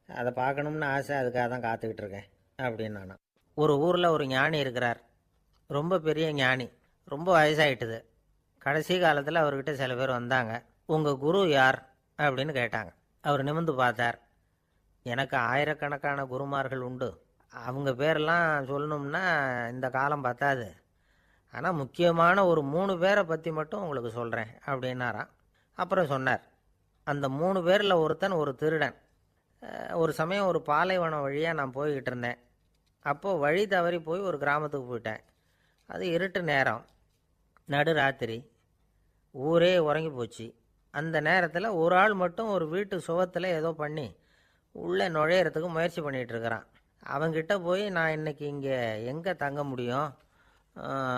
அதை பார்க்கணும்னு ஆசை, அதுக்காக தான் காத்துக்கிட்டு இருக்கேன் அப்படின்னு நானும். ஒரு ஊரில் ஒரு ஞானி இருக்கிறார். ரொம்ப பெரிய ஞானி, ரொம்ப வயசாகிட்டுது. கடைசி காலத்தில் அவர்கிட்ட சில பேர் வந்தாங்க. உங்கள் குரு யார் அப்படின்னு கேட்டாங்க. அவர் நிமிர்ந்து பார்த்தார். எனக்கு ஆயிரக்கணக்கான குருமார்கள் உண்டு, அவங்க பேரெல்லாம் சொல்லணும்னா இந்த காலம் பத்தாது. ஆனால் முக்கியமான ஒரு 3 பேரை பற்றி மட்டும் உங்களுக்கு சொல்கிறேன் அப்படின்னாராம். அப்புறம் சொன்னார், அந்த 3 பேரில் ஒருத்தன் ஒரு திருடன். ஒரு சமயம் ஒரு பாலைவனம் வழியாக நான் போய்கிட்டு இருந்தேன். அப்போது வழி தவறி போய் ஒரு கிராமத்துக்கு போயிட்டேன். அது இருட்டு நேரம், நடு ராத்திரி, ஊரே உறங்கி போச்சு. அந்த நேரத்தில் ஒரு ஆள் மட்டும் ஒரு வீட்டு சுவத்தில் ஏதோ பண்ணி உள்ளே நுழையிறதுக்கு முயற்சி பண்ணிகிட்ருக்கிறான். அவங்கிட்ட போய் நான் இன்றைக்கி இங்கே எங்கே தங்க முடியும்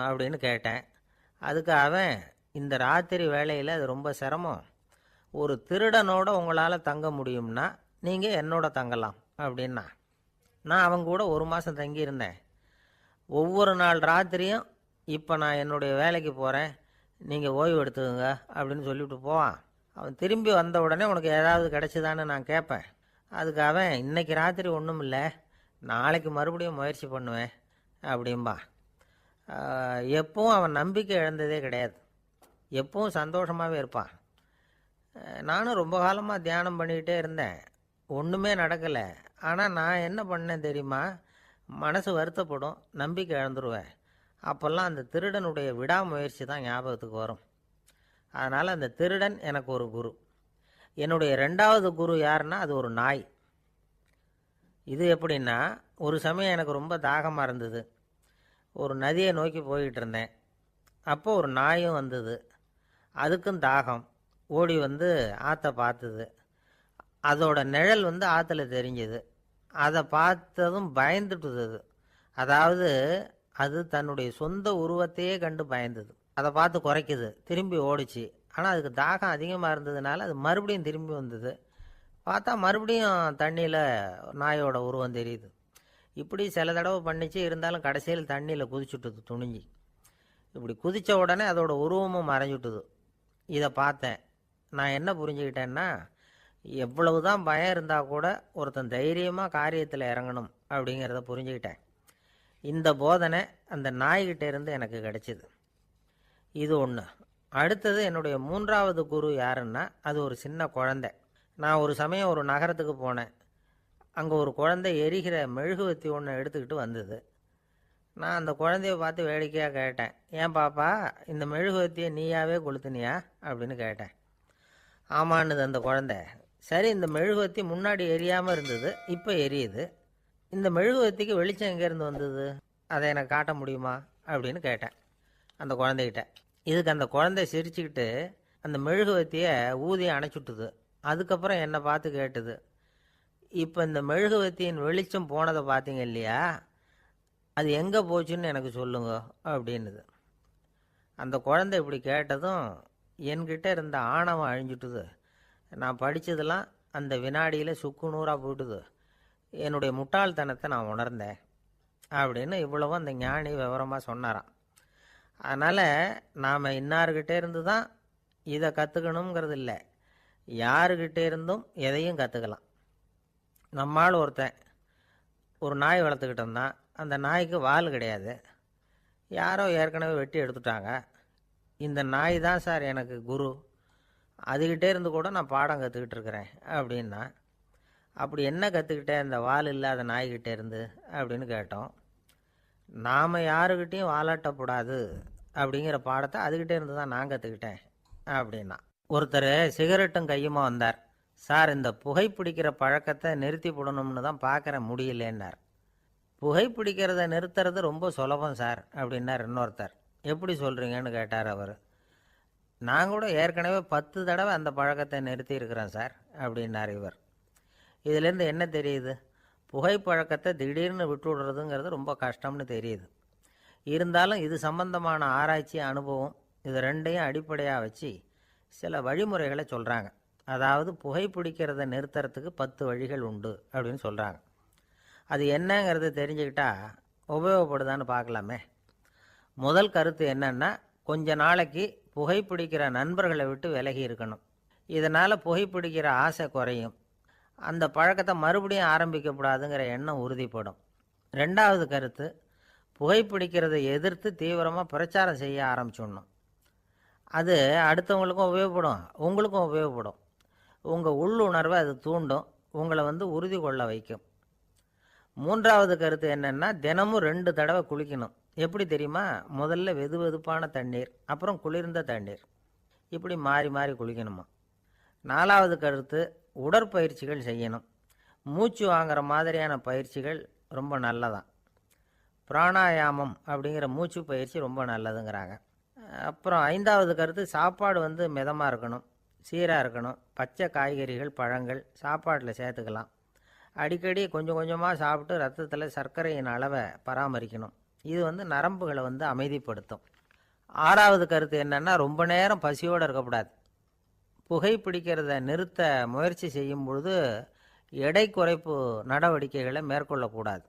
அப்படின்னு கேட்டேன். அதுக்கு அவன், இந்த ராத்திரி வேளையில் அது ரொம்ப சிரமம், ஒரு திருடனோட உங்களால் தங்க முடியும்னா நீங்கள் என்னோட தங்கலாம் அப்படின்னா. நான் அவங்க கூட 1 மாதம் தங்கியிருந்தேன். ஒவ்வொரு நாள் ராத்திரியும் இப்போ நான் என்னுடைய வேலைக்கு போகிறேன், நீங்கள் ஓய்வு எடுத்துக்கோங்க அப்படின்னு சொல்லிவிட்டு போவான். அவன் திரும்பி வந்த உடனே உனக்கு ஏதாவது கிடச்சிதான்னு நான் கேட்பேன். அதுக்கு அவன், இன்றைக்கி ராத்திரி ஒன்றும் இல்லை, நாளைக்கு மறுபடியும் முயற்சி பண்ணுவேன் அப்படின்பா. எப்பவும் அவன் நம்பிக்கை இழந்ததே கிடையாது, எப்பவும் சந்தோஷமாகவே இருப்பான். நானும் ரொம்ப காலமாக தியானம் பண்ணிக்கிட்டே இருந்தேன், ஒன்றுமே நடக்கலை. ஆனால் நான் என்ன பண்ணேன் தெரியுமா, மனசு வருத்தப்படும், நம்பிக்கை இழந்துருவேன். அப்போல்லாம் அந்த திருடனுடைய விடாமுயற்சி தான் ஞாபகத்துக்கு வரும். அதனால் அந்த திருடன் எனக்கு ஒரு குரு. என்னுடைய 2வது குரு யாருன்னா அது ஒரு நாய். இது எப்படின்னா, ஒரு சமயம் எனக்கு ரொம்ப தாகமாக இருந்தது. ஒரு நதியை நோக்கி போய்கிட்டு இருந்தேன். அப்போது ஒரு நாயும் வந்தது. அதுக்கும் தாகம். ஓடி வந்து ஆற்றை பார்த்தது. அதோட நிழல் வந்து ஆற்றுல தெரிஞ்சுது. அதை பார்த்ததும் பயந்துட்டுது. அதாவது அது தன்னுடைய சொந்த உருவத்தையே கண்டு பயந்தது. அதை பார்த்து குறைக்குது, திரும்பி ஓடிச்சு. ஆனால் அதுக்கு தாகம் அதிகமாக இருந்ததுனால அது மறுபடியும் திரும்பி வந்தது. பார்த்தா மறுபடியும் தண்ணியில் நாயோட உருவம் தெரியுது. இப்படி சில தடவை பண்ணிச்சு. இருந்தாலும் கடைசியில் தண்ணியில் குதிச்சுட்டுது துணிஞ்சி. இப்படி குதித்த உடனே அதோட உருவமும் மறைஞ்சுட்டுது. இதை பார்த்தேன். நான் என்ன புரிஞ்சுக்கிட்டேன்னா, எவ்வளவு தான் பயம் இருந்தால் கூட ஒருத்தன் தைரியமாக காரியத்தில் இறங்கணும் அப்படிங்கிறத புரிஞ்சுக்கிட்டேன். இந்த போதனை அந்த நாய்கிட்ட இருந்து எனக்கு கிடைச்சிது. இது ஒன்று. அடுத்தது என்னுடைய 3வது குரு யாருன்னா அது ஒரு சின்ன குழந்தை. நான் ஒரு சமயம் ஒரு நகரத்துக்கு போனேன். அங்கே ஒரு குழந்தை எரிகிற மெழுகுவத்தி ஒன்று எடுத்துக்கிட்டு வந்தது. நான் அந்த குழந்தைய பார்த்து வேடிக்கையாக கேட்டேன், ஏன் பாப்பா, இந்த மெழுகுவத்தியை நீயாவே கொளுத்துனியா அப்படின்னு கேட்டேன். ஆமான்னுது அந்த குழந்தை. சரி, இந்த மெழுகுவத்தி முன்னாடி எரியாமல் இருந்தது, இப்போ எரியுது. இந்த மெழுகுவத்திக்கு வெளிச்சம் எங்கேருந்து வந்தது, அதை எனக்கு காட்ட முடியுமா அப்படின்னு கேட்டேன் அந்த குழந்தைகிட்ட. இதுக்கு அந்த குழந்தை சிரிச்சுக்கிட்டு அந்த மெழுகுவத்தியை ஊதி அணைச்சுட்டுது. அதுக்கப்புறம் என்னை பார்த்து கேட்டுது, இப்போ இந்த மெழுகுவத்தியின் வெளிச்சம் போனதை பார்த்தீங்க இல்லையா, அது எங்கே போச்சுன்னு எனக்கு சொல்லுங்க அப்படின்னுது. அந்த குழந்தை இப்படி கேட்டதும் என்கிட்ட இருந்த ஆணவம் அழிஞ்சுட்டுது. நான் படித்ததெல்லாம் அந்த வினாடியில் சுக்கு நூறாக போயிட்டுது. என்னுடைய முட்டாள்தனத்தை நான் உணர்ந்தேன் அப்படின்னு இவ்வளவும் அந்த ஞானி விவரமாக சொன்னாராம். அதனால் நாம் இன்னார்கிட்டே இருந்து தான் இதை கற்றுக்கணுங்கிறது இல்லை, யாருக்கிட்டே இருந்தும் எதையும் கற்றுக்கலாம். நம்மால் ஒருத்தன் ஒரு நாய் வளர்த்துக்கிட்டு இருந்தான். அந்த நாய்க்கு வால் கிடையாது. யாரோ ஏற்கனவே வெட்டி எடுத்துட்டாங்க. இந்த நாய் தான் சார் எனக்கு குரு, அதுக்கிட்டே இருந்து கூட நான் பாடம் கற்றுக்கிட்டு இருக்கிறேன் அப்படின்னா. அப்படி என்ன கற்றுக்கிட்டேன் இந்த வால் இல்லாத நாய்கிட்டே இருந்து அப்படின்னு கேட்டோம். நாம் யாருக்கிட்டேயும் வாலாட்டக்கூடாது அப்படிங்கிற பாடத்தை அதுக்கிட்டே இருந்து தான் நான் கற்றுக்கிட்டேன் அப்படின்னா. ஒருத்தர் சிகரெட்டும் கையுமா வந்தார். சார், இந்த புகைப்பிடிக்கிற பழக்கத்தை நிறுத்தி போடணும்னு தான் பார்க்குறேன், முடியலேன்னார். புகைப்பிடிக்கிறத நிறுத்துறது ரொம்ப சுலபம் சார் அப்படின்னார் இன்னொருத்தர். எப்படி சொல்கிறீங்கன்னு கேட்டார் அவர். நான் கூட ஏற்கனவே 10 தடவை அந்த பழக்கத்தை நிறுத்தி இருக்கிறேன் சார் அப்படின்னார் இவர். இதிலேருந்து என்ன தெரியுது, புகைப்பழக்கத்தை திடீர்னு விட்டு விடுறதுங்கிறது ரொம்ப கஷ்டம்னு தெரியுது. இருந்தாலும் இது சம்பந்தமான ஆராய்ச்சி, அனுபவம், இது ரெண்டையும் அடிப்படையாக வச்சு சில வழிமுறைகளை சொல்கிறாங்க. அதாவது புகைப்பிடிக்கிறத நிறுத்துறதுக்கு 10 வழிகள் உண்டு அப்படின்னு சொல்கிறாங்க. அது என்னங்கிறது தெரிஞ்சுக்கிட்டா உபயோகப்படுதான்னு பார்க்கலாமே. முதல் கருத்து என்னன்னா, கொஞ்ச நாளைக்கு புகைப்பிடிக்கிற நண்பர்களை விட்டு விலகி இருக்கணும். இதனால் புகைப்பிடிக்கிற ஆசை குறையும். அந்த பழக்கத்தை மறுபடியும் ஆரம்பிக்கக்கூடாதுங்கிற எண்ணம் உறுதிப்படும். 2வது கருத்து, புகைப்பிடிக்கிறதை எதிர்த்து தீவிரமாக பிரச்சாரம் செய்ய ஆரம்பிச்சிடணும். அது அடுத்தவங்களுக்கும் உபயோகப்படும், உங்களுக்கும் உபயோகப்படும். உங்கள் உள்ளுணர்வை அது தூண்டும், உங்களை உறுதி கொள்ள வைக்கும். 3வது கருத்து என்னென்னா, தினமும் 2 தடவை குளிக்கணும். எப்படி தெரியுமா? முதல்ல வெது வெதுப்பான தண்ணீர், அப்புறம் குளிர்ந்த தண்ணீர், இப்படி மாறி மாறி குளிக்கணுமா. 4வது கருத்து, உடற்பயிற்சிகள் செய்யணும். மூச்சு வாங்குற மாதிரியான பயிற்சிகள் ரொம்ப நல்லதான். பிராணாயாமம் அப்படிங்கிற மூச்சு பயிற்சி ரொம்ப நல்லதுங்கிறாங்க. அப்புறம் 5வது கருத்து, சாப்பாடு மிதமாக இருக்கணும், சீராக இருக்கணும். பச்சை காய்கறிகள், பழங்கள் சாப்பாட்டில் சேர்த்துக்கலாம். அடிக்கடி கொஞ்சம் கொஞ்சமாக சாப்பிட்டு ரத்தத்தில் சர்க்கரையின் அளவை பராமரிக்கணும். இது நரம்புகளை அமைதிப்படுத்தும். 6வது கருத்து என்னென்னா, ரொம்ப நேரம் பசியோடு இருக்கக்கூடாது. புகைப்பிடிக்கிறத நிறுத்த முயற்சி செய்யும் பொழுது எடை குறைப்பு நடவடிக்கைகளை மேற்கொள்ளக்கூடாது.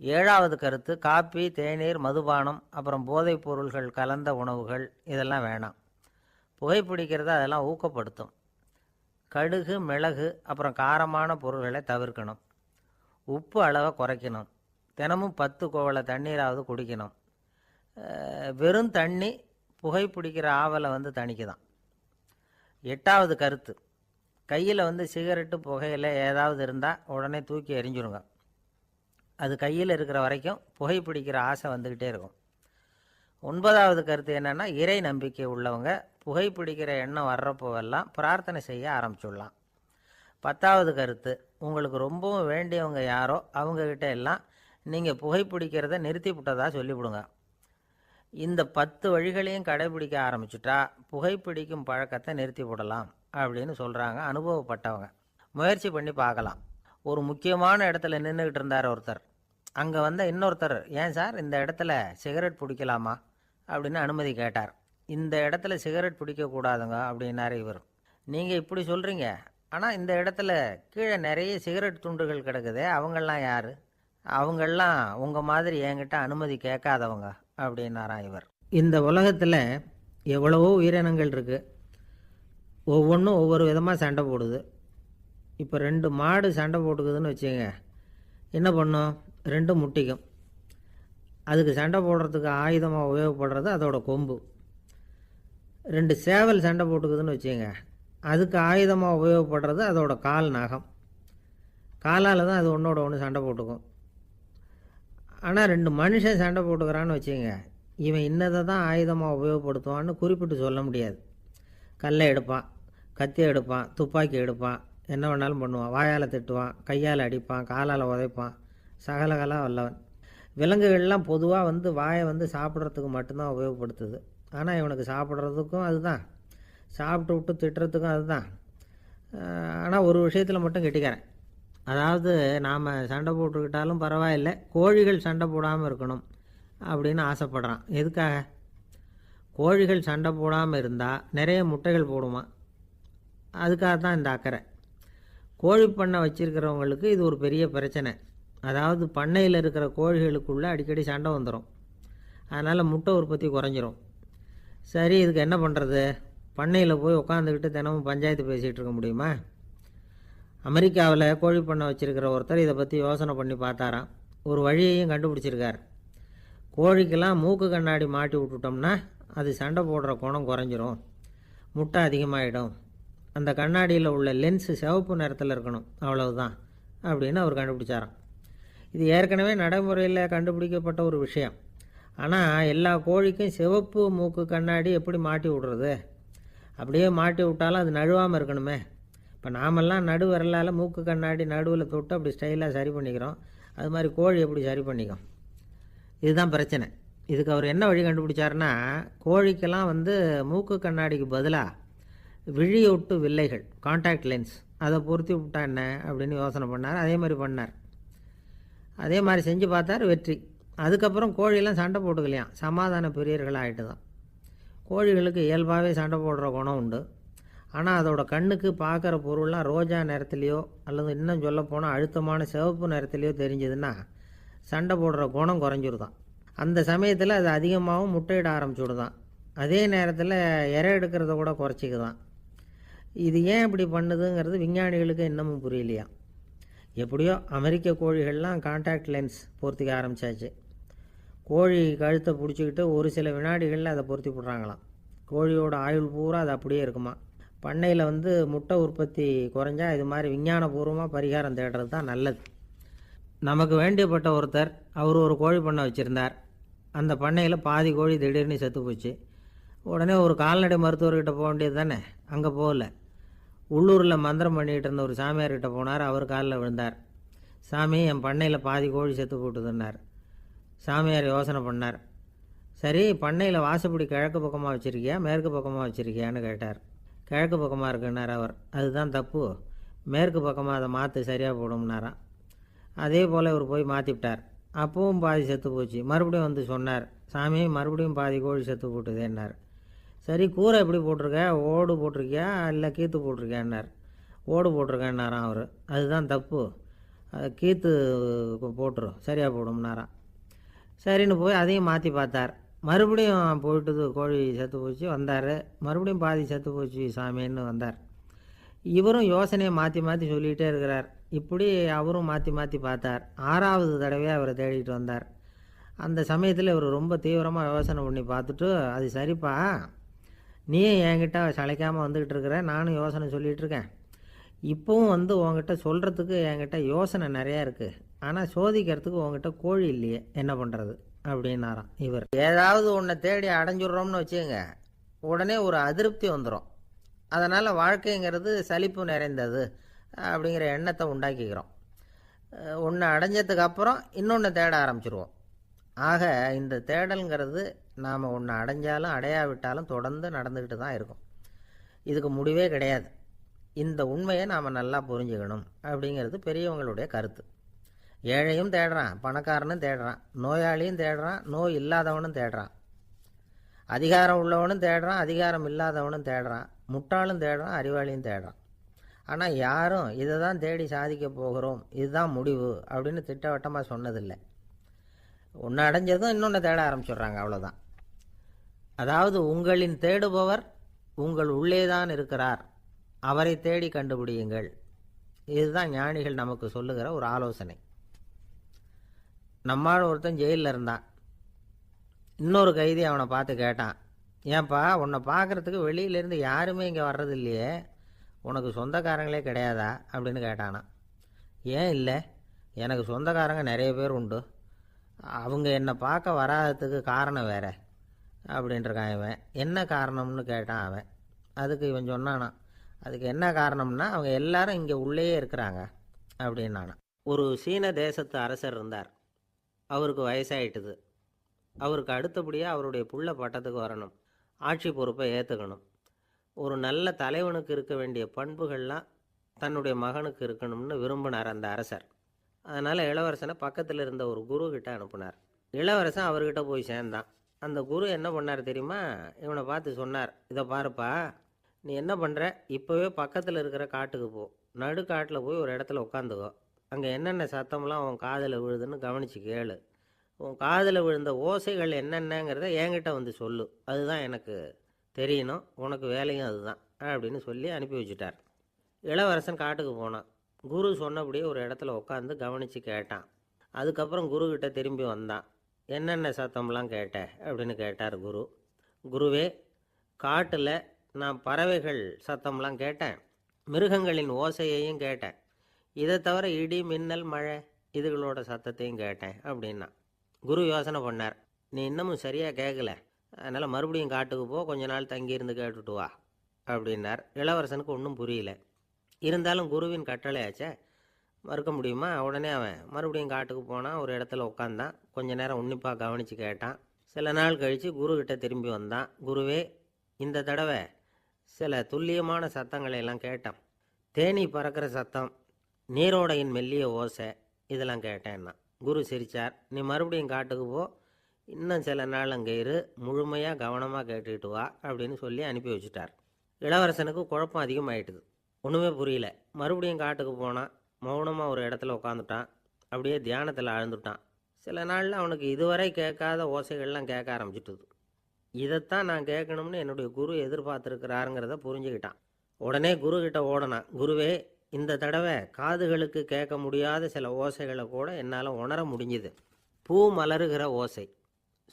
7வது கருத்து, காப்பி, தேநீர், மதுபானம், அப்புறம் போதைப் பொருள்கள் கலந்த உணவுகள் இதெல்லாம் வேணாம். புகைப்பிடிக்கிறத அதெல்லாம் ஊக்கப்படுத்தும். கடுகு, மிளகு, அப்புறம் காரமான பொருள்களை தவிர்க்கணும். உப்பு அளவை குறைக்கணும். தினமும் 10 குவளை தண்ணீராவது குடிக்கணும். வெறும் தண்ணி புகைப்பிடிக்கிற ஆவலை தணிக்குதான். 8வது கருத்து, கையில் சிகரெட்டு, புகையில ஏதாவது இருந்தால் உடனே தூக்கி எறிஞ்சிருங்க. அது கையில் இருக்கிற வரைக்கும் புகைப்பிடிக்கிற ஆசை வந்துக்கிட்டே இருக்கும். 9வது கருத்து என்னென்னா, இறை நம்பிக்கை உள்ளவங்க புகைப்பிடிக்கிற எண்ணம் வர்றப்போவெல்லாம் பிரார்த்தனை செய்ய ஆரம்பிச்சுடலாம். 10வது கருத்து, உங்களுக்கு ரொம்பவும் வேண்டியவங்க யாரோ அவங்கக்கிட்ட எல்லாம் நீங்கள் புகைப்பிடிக்கிறத நிறுத்தி விட்டதா சொல்லிவிடுங்க. இந்த 10 வழிகளையும் கடைபிடிக்க ஆரம்பிச்சுட்டா புகைப்பிடிக்கும் பழக்கத்தை நிறுத்தி விடலாம் அப்படின்னு சொல்கிறாங்க அனுபவப்பட்டவங்க. முயற்சி பண்ணி பார்க்கலாம். ஒரு முக்கியமான இடத்துல நின்றுக்கிட்டு இருந்தார் ஒருத்தர். அங்கே இன்னொருத்தர், ஏன் சார் இந்த இடத்துல சிகரெட் பிடிக்கலாமா அப்படின்னு அனுமதி கேட்டார். இந்த இடத்துல சிகரெட் பிடிக்கக்கூடாதுங்க அப்படின்னாரு இவர். நீங்கள் இப்படி சொல்கிறீங்க, ஆனால் இந்த இடத்துல கீழே நிறைய சிகரெட் துண்டுகள் கிடக்குதே, அவங்கெல்லாம் யார்? அவங்கெல்லாம் உங்கள் மாதிரி என்கிட்ட அனுமதி கேட்காதவங்க அப்படின்னாராம் இவர். இந்த உலகத்தில் எவ்வளவோ உயிரினங்கள் இருக்குது. ஒவ்வொன்றும் ஒவ்வொரு விதமாக சண்டை போடுது. இப்போ 2 மாடு சண்டை போட்டுக்குதுன்னு வச்சுங்க, என்ன பண்ணும்? 2 முட்டிக்கும். அதுக்கு சண்டை போடுறதுக்கு ஆயுதமாக உபயோகப்படுறது அதோட கொம்பு. 2 சேவல் சண்டை போட்டுக்குதுன்னு வச்சுங்க, அதுக்கு ஆயுதமாக உபயோகப்படுறது அதோட கால் நகம். காலால் தான் அது ஒன்றோட ஒன்று சண்டை போட்டுக்கும். ஆனால் 2 மனுஷன் சண்டை போட்டுக்கிறான்னு வச்சுங்க, இவன் இன்னதை தான் ஆயுதமாக உபயோகப்படுத்துவான்னு குறிப்பிட்டு சொல்ல முடியாது. கல்லை எடுப்பான், கத்தி எடுப்பான், துப்பாக்கி எடுப்பான், என்ன வேணாலும் பண்ணுவான். வாயால் திட்டுவான், கையால் அடிப்பான், காலால் உதைப்பான், சகலகலாக வல்லவன். விலங்குகள்லாம் பொதுவாக வாயை சாப்பிட்றதுக்கு மட்டும்தான் உபயோகப்படுத்துது. ஆனால் இவனுக்கு சாப்பிட்றதுக்கும் அதுதான், சாப்பிட்டு விட்டு திட்டுறதுக்கும் அதுதான். ஆனால் ஒரு விஷயத்தில் மட்டும் கெட்டிக்கிறேன். அதாவது நாம் சண்டை போட்டுக்கிட்டாலும் பரவாயில்லை, கோழிகள் சண்டை போடாமல் இருக்கணும் அப்படின்னு ஆசைப்படுறான். எதுக்காக? கோழிகள் சண்டை போடாமல் இருந்தால் நிறைய முட்டைகள் போடுமா, அதுக்காக தான் இந்த அக்கறை. கோழி பண்ணை வச்சுருக்கிறவங்களுக்கு இது ஒரு பெரிய பிரச்சனை. அதாவது பண்ணையில் இருக்கிற கோழிகளுக்குள்ளே அடிக்கடி சண்டை வந்துடும். அதனால் முட்டை உற்பத்தி குறைஞ்சிரும். சரி, இதுக்கு என்ன பண்ணுறது? பண்ணையில் போய் உட்காந்துக்கிட்டு தினமும் பஞ்சாயத்து பேசிகிட்டு இருக்க முடியுமா? அமெரிக்காவில் கோழி பண்ணை வச்சுருக்கிற ஒருத்தர் இதை பற்றி யோசனை பண்ணி பார்த்தாராம். ஒரு வழியையும் கண்டுபிடிச்சிருக்கார். கோழிக்கெல்லாம் மூக்கு கண்ணாடி மாட்டி விட்டுட்டோம்னா அது சண்டை போடுற குணம் குறைஞ்சிரும், முட்டை அதிகமாகிடும். அந்த கண்ணாடியில் உள்ள லென்ஸு சிவப்பு நிறத்தில் இருக்கணும், அவ்வளவுதான் அப்படின்னு அவர் கண்டுபிடிச்சாராம். இது ஏற்கனவே நடைமுறையில் கண்டுபிடிக்கப்பட்ட ஒரு விஷயம். ஆனால் எல்லா கோழிக்கும் சிவப்பு மூக்கு கண்ணாடி எப்படி மாட்டி விடுறது? அப்படியே மாட்டி விட்டாலும் அது நழுவாமல் இருக்கணுமே. இப்போ நாமெல்லாம் நடு விரலால் மூக்கு கண்ணாடி நடுவில் தொட்டு அப்படி ஸ்டைலாக சரி பண்ணிக்கிறோம். அது மாதிரி கோழி எப்படி சரி பண்ணிக்கும்? இதுதான் பிரச்சனை. இதுக்கு அவர் என்ன வழி கண்டுபிடிச்சாருன்னா, கோழிக்கெல்லாம் மூக்கு கண்ணாடிக்கு பதிலாக விழியொட்டு வில்லைகள், கான்டாக்ட் லென்ஸ், அதை பொருத்தி விட்டா என்ன அப்படின்னு யோசனை பண்ணார். அதே மாதிரி பண்ணார். அதே மாதிரி செஞ்சு பார்த்தார், வெற்றி. அதுக்கப்புறம் கோழியெல்லாம் சண்டை போட்டுக்கலையாம், சமாதான பிரியர்கள் ஆகிட்டு தான். கோழிகளுக்கு இயல்பாகவே சண்டை போடுற குணம் உண்டு. ஆனால் அதோட கண்ணுக்கு பார்க்குற பொருள்லாம் ரோஜா நிறத்துலையோ அல்லது இன்னும் சொல்லப்போனால் அழுத்தமான சிவப்பு நிறத்துலையோ தெரிஞ்சதுன்னா சண்டை போடுற குணம் குறைஞ்சிருதான். அந்த சமயத்தில் அது அதிகமாகவும் முட்டையிட ஆரம்பிச்சுடுதான். அதே நேரத்தில் இறை எடுக்கிறத கூட குறைச்சிக்குதான். இது ஏன் இப்படி பண்ணுதுங்கிறது விஞ்ஞானிகளுக்கு இன்னமும் புரியலையா. எப்படியோ அமெரிக்க கோழிகள்லாம் கான்டாக்ட் லென்ஸ் பொருத்திக்க ஆரம்பித்தாச்சு. கோழி கழுத்தை பிடிச்சிக்கிட்டு ஒரு சில வினாடிகளில் அதை பொருத்தி விட்றாங்களாம். கோழியோட ஆயுள் பூரா அது அப்படியே இருக்குமா. பண்ணையில் முட்டை உற்பத்தி குறைஞ்சா இது மாதிரி விஞ்ஞானபூர்வமாக பரிகாரம் தேடுறது தான் நல்லது. நமக்கு வேண்டியப்பட்ட ஒருத்தர், அவர் ஒரு கோழி பண்ணை வச்சுருந்தார். அந்த பண்ணையில் பாதி கோழி திடீர்னு செத்து போச்சு. உடனே ஒரு கால்நடை மருத்துவர்கிட்ட போக வேண்டியது தானே, அங்கே போகல. உள்ளூரில் மந்திரம் பண்ணிகிட்டு இருந்த ஒரு சாமியார்கிட்ட போனார். அவர் காலில் விழுந்தார். சாமி, என் பண்ணையில் பாதி கோழி செத்து போட்டுதுன்னார். சாமியார் யோசனை பண்ணார். சரி, பண்ணையில் வாசப்படி கிழக்கு பக்கமாக வச்சுருக்கியா மேற்கு பக்கமாக வச்சுருக்கியான்னு கேட்டார். கிழக்கு பக்கமாக இருக்குன்னார் அவர். அதுதான் தப்பு, மேற்கு பக்கமாக அதை மாற்று, சரியாக போடும்னாராம். அதே போல் இவர் போய் மாற்றிவிட்டார். அப்பவும் பாதி செத்து போச்சு. மறுபடியும் வந்து சொன்னார், சாமி மறுபடியும் பாதி கோழி செத்து போட்டுதேன்னார். சரி, கூரை எப்படி போட்டிருக்க, ஓடு போட்டிருக்கியா இல்லை கீத்து போட்டிருக்கியான்னார். ஓடு போட்டிருக்கேன்னாராம் அவர். அதுதான் தப்பு, அதை கீத்து போட்டுரும், சரியாக போடும்னாராம். சரின்னு போய் அதையும் மாற்றி பார்த்தார். மறுபடியும் போயிட்டுது, கோழி செத்து போச்சு. வந்தார். மறுபடியும் பாதி செத்து போச்சு சாமின்னு வந்தார். இவரும் யோசனையை மாற்றி மாற்றி சொல்லிகிட்டே இருக்கிறார். இப்படி அவரும் மாற்றி மாற்றி பார்த்தார். 6வது தடவையாக அவரை தேடிட்டு வந்தார். அந்த சமயத்தில் இவர் ரொம்ப தீவிரமாக யோசனை பண்ணி பார்த்துட்டு, அது சரிப்பா, நீயும் என்கிட்ட சளைக்காமல் வந்துக்கிட்டு இருக்கிற, நானும் யோசனை சொல்லிகிட்டு இருக்கேன். இப்போவும் வந்து உங்ககிட்ட சொல்கிறதுக்கு என்கிட்ட யோசனை நிறையா இருக்குது, ஆனால் சோதிக்கிறதுக்கு உங்ககிட்ட கோழி இல்லையே, என்ன பண்ணுறது அப்படின்னாராம் இவர். ஏதாவது ஒன்றை தேடி அடைஞ்சிடுறோம்னு வச்சுக்கோங்க, உடனே ஒரு அதிருப்தி வந்துடும். அதனால் வாழ்க்கைங்கிறது சலிப்பு நிறைந்தது அப்படிங்கிற எண்ணத்தை உண்டாக்கிக்கிறோம். ஒன்று அடைஞ்சதுக்கு அப்புறம் இன்னொன்று தேட ஆரம்பிச்சிருவோம். ஆக இந்த தேடல்ங்கிறது நாம் ஒன்று அடைஞ்சாலும் அடையாவிட்டாலும் தொடர்ந்து நடந்துக்கிட்டு தான் இருக்கும். இதுக்கு முடிவே கிடையாது. இந்த உண்மையை நாம் நல்லா புரிஞ்சுக்கணும் அப்படிங்கிறது பெரியவங்களுடைய கருத்து. ஏழையும் தேடுறான், பணக்காரனும் தேடுறான், நோயாளியும் தேடுறான், நோய் இல்லாதவனும் தேடுறான், அதிகாரம் உள்ளவனும் தேடுறான், அதிகாரம் இல்லாதவனும் தேடுறான், முட்டாளும் தேடுறான், அறிவாளியும் தேடுறான். ஆனால் யாரும் இதை தான் தேடி சாதிக்க போகிறோம், இதுதான் முடிவு அப்படின்னு திட்டவட்டமாக சொன்னதில்லை. ஒன்று அடைஞ்சதும் இன்னொன்று தேட ஆரம்பிச்சிடுறாங்க, அவ்வளோதான். அதாவது உங்களின் தேடுபவர் உங்கள் உள்ளே தான் இருக்கிறார், அவரை தேடி கண்டுபிடியுங்கள். இதுதான் ஞானிகள் நமக்கு சொல்லுகிற ஒரு ஆலோசனை. நம்மால் ஒருத்தன் ஜெயிலில் இருந்தான். இன்னொரு கைதி அவனை பார்த்து கேட்டான், ஏன்பா உன்னை பார்க்குறதுக்கு வெளியிலேருந்து யாருமே இங்கே வர்றது இல்லையே, உனக்கு சொந்தக்காரங்களே கிடையாதா அப்படின்னு கேட்டானான். ஏன் இல்லை, எனக்கு சொந்தக்காரங்க நிறைய பேர் உண்டு, அவங்க என்னை பார்க்க வராததுக்கு காரணம் வேறு அப்படின்ட்டுருக்கான் இவன். என்ன காரணம்னு கேட்டான் அவன். அதுக்கு இவன் சொன்னானான், அதுக்கு என்ன காரணம்னா அவங்க எல்லாரும் இங்கே உள்ளேயே இருக்கிறாங்க அப்படின்னானான். ஒரு சீன தேசத்து அரசர் இருந்தார். அவருக்கு வயசாயிட்டுது. அவருக்கு அடுத்தபடியாக அவருடைய புள்ள பட்டத்துக்கு வரணும், ஆட்சி பொறுப்பை ஏற்றுக்கணும். ஒரு நல்ல தலைவனுக்கு இருக்க வேண்டிய பண்புகள்லாம் தன்னுடைய மகனுக்கு இருக்கணும்னு விரும்பினார் அந்த அரசர். அதனால் இளவரசனை பக்கத்தில் இருந்த ஒரு குரு கிட்ட அனுப்புனார். இளவரசன் அவர்கிட்ட போய் சேர்ந்தான். அந்த குரு என்ன பண்ணார் தெரியுமா, இவனை பார்த்து சொன்னார், இதை பாருப்பா, நீ என்ன பண்ணுற, இப்போவே பக்கத்தில் இருக்கிற காட்டுக்கு போ, நடுக்காட்டில் போய் ஒரு இடத்துல உட்காந்துக்கோ, அங்கே என்னென்ன சத்தம்லாம் உன் காதில் விழுதுன்னு கவனித்து கேளு, உன் காதில் விழுந்த ஓசைகள் என்னென்னங்கிறத என்கிட்ட வந்து சொல்லு, அதுதான் எனக்கு தெரியணும், உனக்கு வேலையும் அதுதான் அப்படின்னு சொல்லி அனுப்பி வச்சுட்டார். இளவரசன் காட்டுக்கு போனான். குரு சொன்னபடியே ஒரு இடத்துல உட்காந்து கவனித்து கேட்டான். அதுக்கப்புறம் குருக்கிட்ட திரும்பி வந்தான். என்னென்ன சத்தம்லாம் கேட்ட அப்படின்னு கேட்டார் குரு. குருவே, காட்டில் நான் பறவைகள் சத்தம்லாம் கேட்டேன், மிருகங்களின் ஓசையையும் கேட்டேன், இதை தவிர இடி மின்னல் மழை இதுகளோட சத்தத்தையும் கேட்டேன் அப்படின்னா. குரு யோசனை பண்ணார், நீ இன்னமும் சரியாக கேட்கல, அதனால் மறுபடியும் காட்டுக்கு போ, கொஞ்ச நாள் தங்கியிருந்து கேட்டுட்டு வா அப்படின்னார். இளவரசனுக்கு ஒன்றும் புரியல. இருந்தாலும் குருவின் கட்டளையாச்சே, மறுக்க முடியுமா? உடனே அவன் மறுபடியும் காட்டுக்கு போனான். ஒரு இடத்துல உட்காந்தான். கொஞ்ச நேரம் உன்னிப்பாக கவனித்து கேட்டான். சில நாள் கழித்து குருக்கிட்ட திரும்பி வந்தான். குருவே, இந்த தடவை சில துல்லியமான சத்தங்களை எல்லாம் கேட்டான். தேனீ பறக்கிற சத்தம், நீரோடையின் மெல்லிய ஓசை, இதெல்லாம் கேட்டேன்னா. குரு சிரித்தார். நீ மறுபடியும் காட்டுக்கு போ, இன்னும் சில நாள் அங்கே இரு, முழுமையாக கவனமாக கேட்டுக்கிட்டு வா அப்படின்னு சொல்லி அனுப்பி வச்சுட்டார். இளவரசனுக்கு குழப்பம் அதிகமாயிட்டுது. ஒன்றுமே புரியல. மறுபடியும் காட்டுக்கு போனான். மௌனமாக ஒரு இடத்துல உட்காந்துட்டான். அப்படியே தியானத்தில் ஆழ்ந்துட்டான். சில நாளில் அவனுக்கு இதுவரை கேட்காத ஓசைகள்லாம் கேட்க ஆரம்பிச்சிட்டுது. இதைத்தான் நான் கேட்கணும்னு என்னுடைய குரு எதிர்பார்த்துருக்கிறாருங்கிறத புரிஞ்சுக்கிட்டான். உடனே குருக்கிட்ட ஓடனான். குருவே, இந்த தடவை காதுகளுக்கு கேட்க முடியாத சில ஓசைகளை கூட என்னால் உணர முடிஞ்சுது. பூ மலருகிற ஓசை,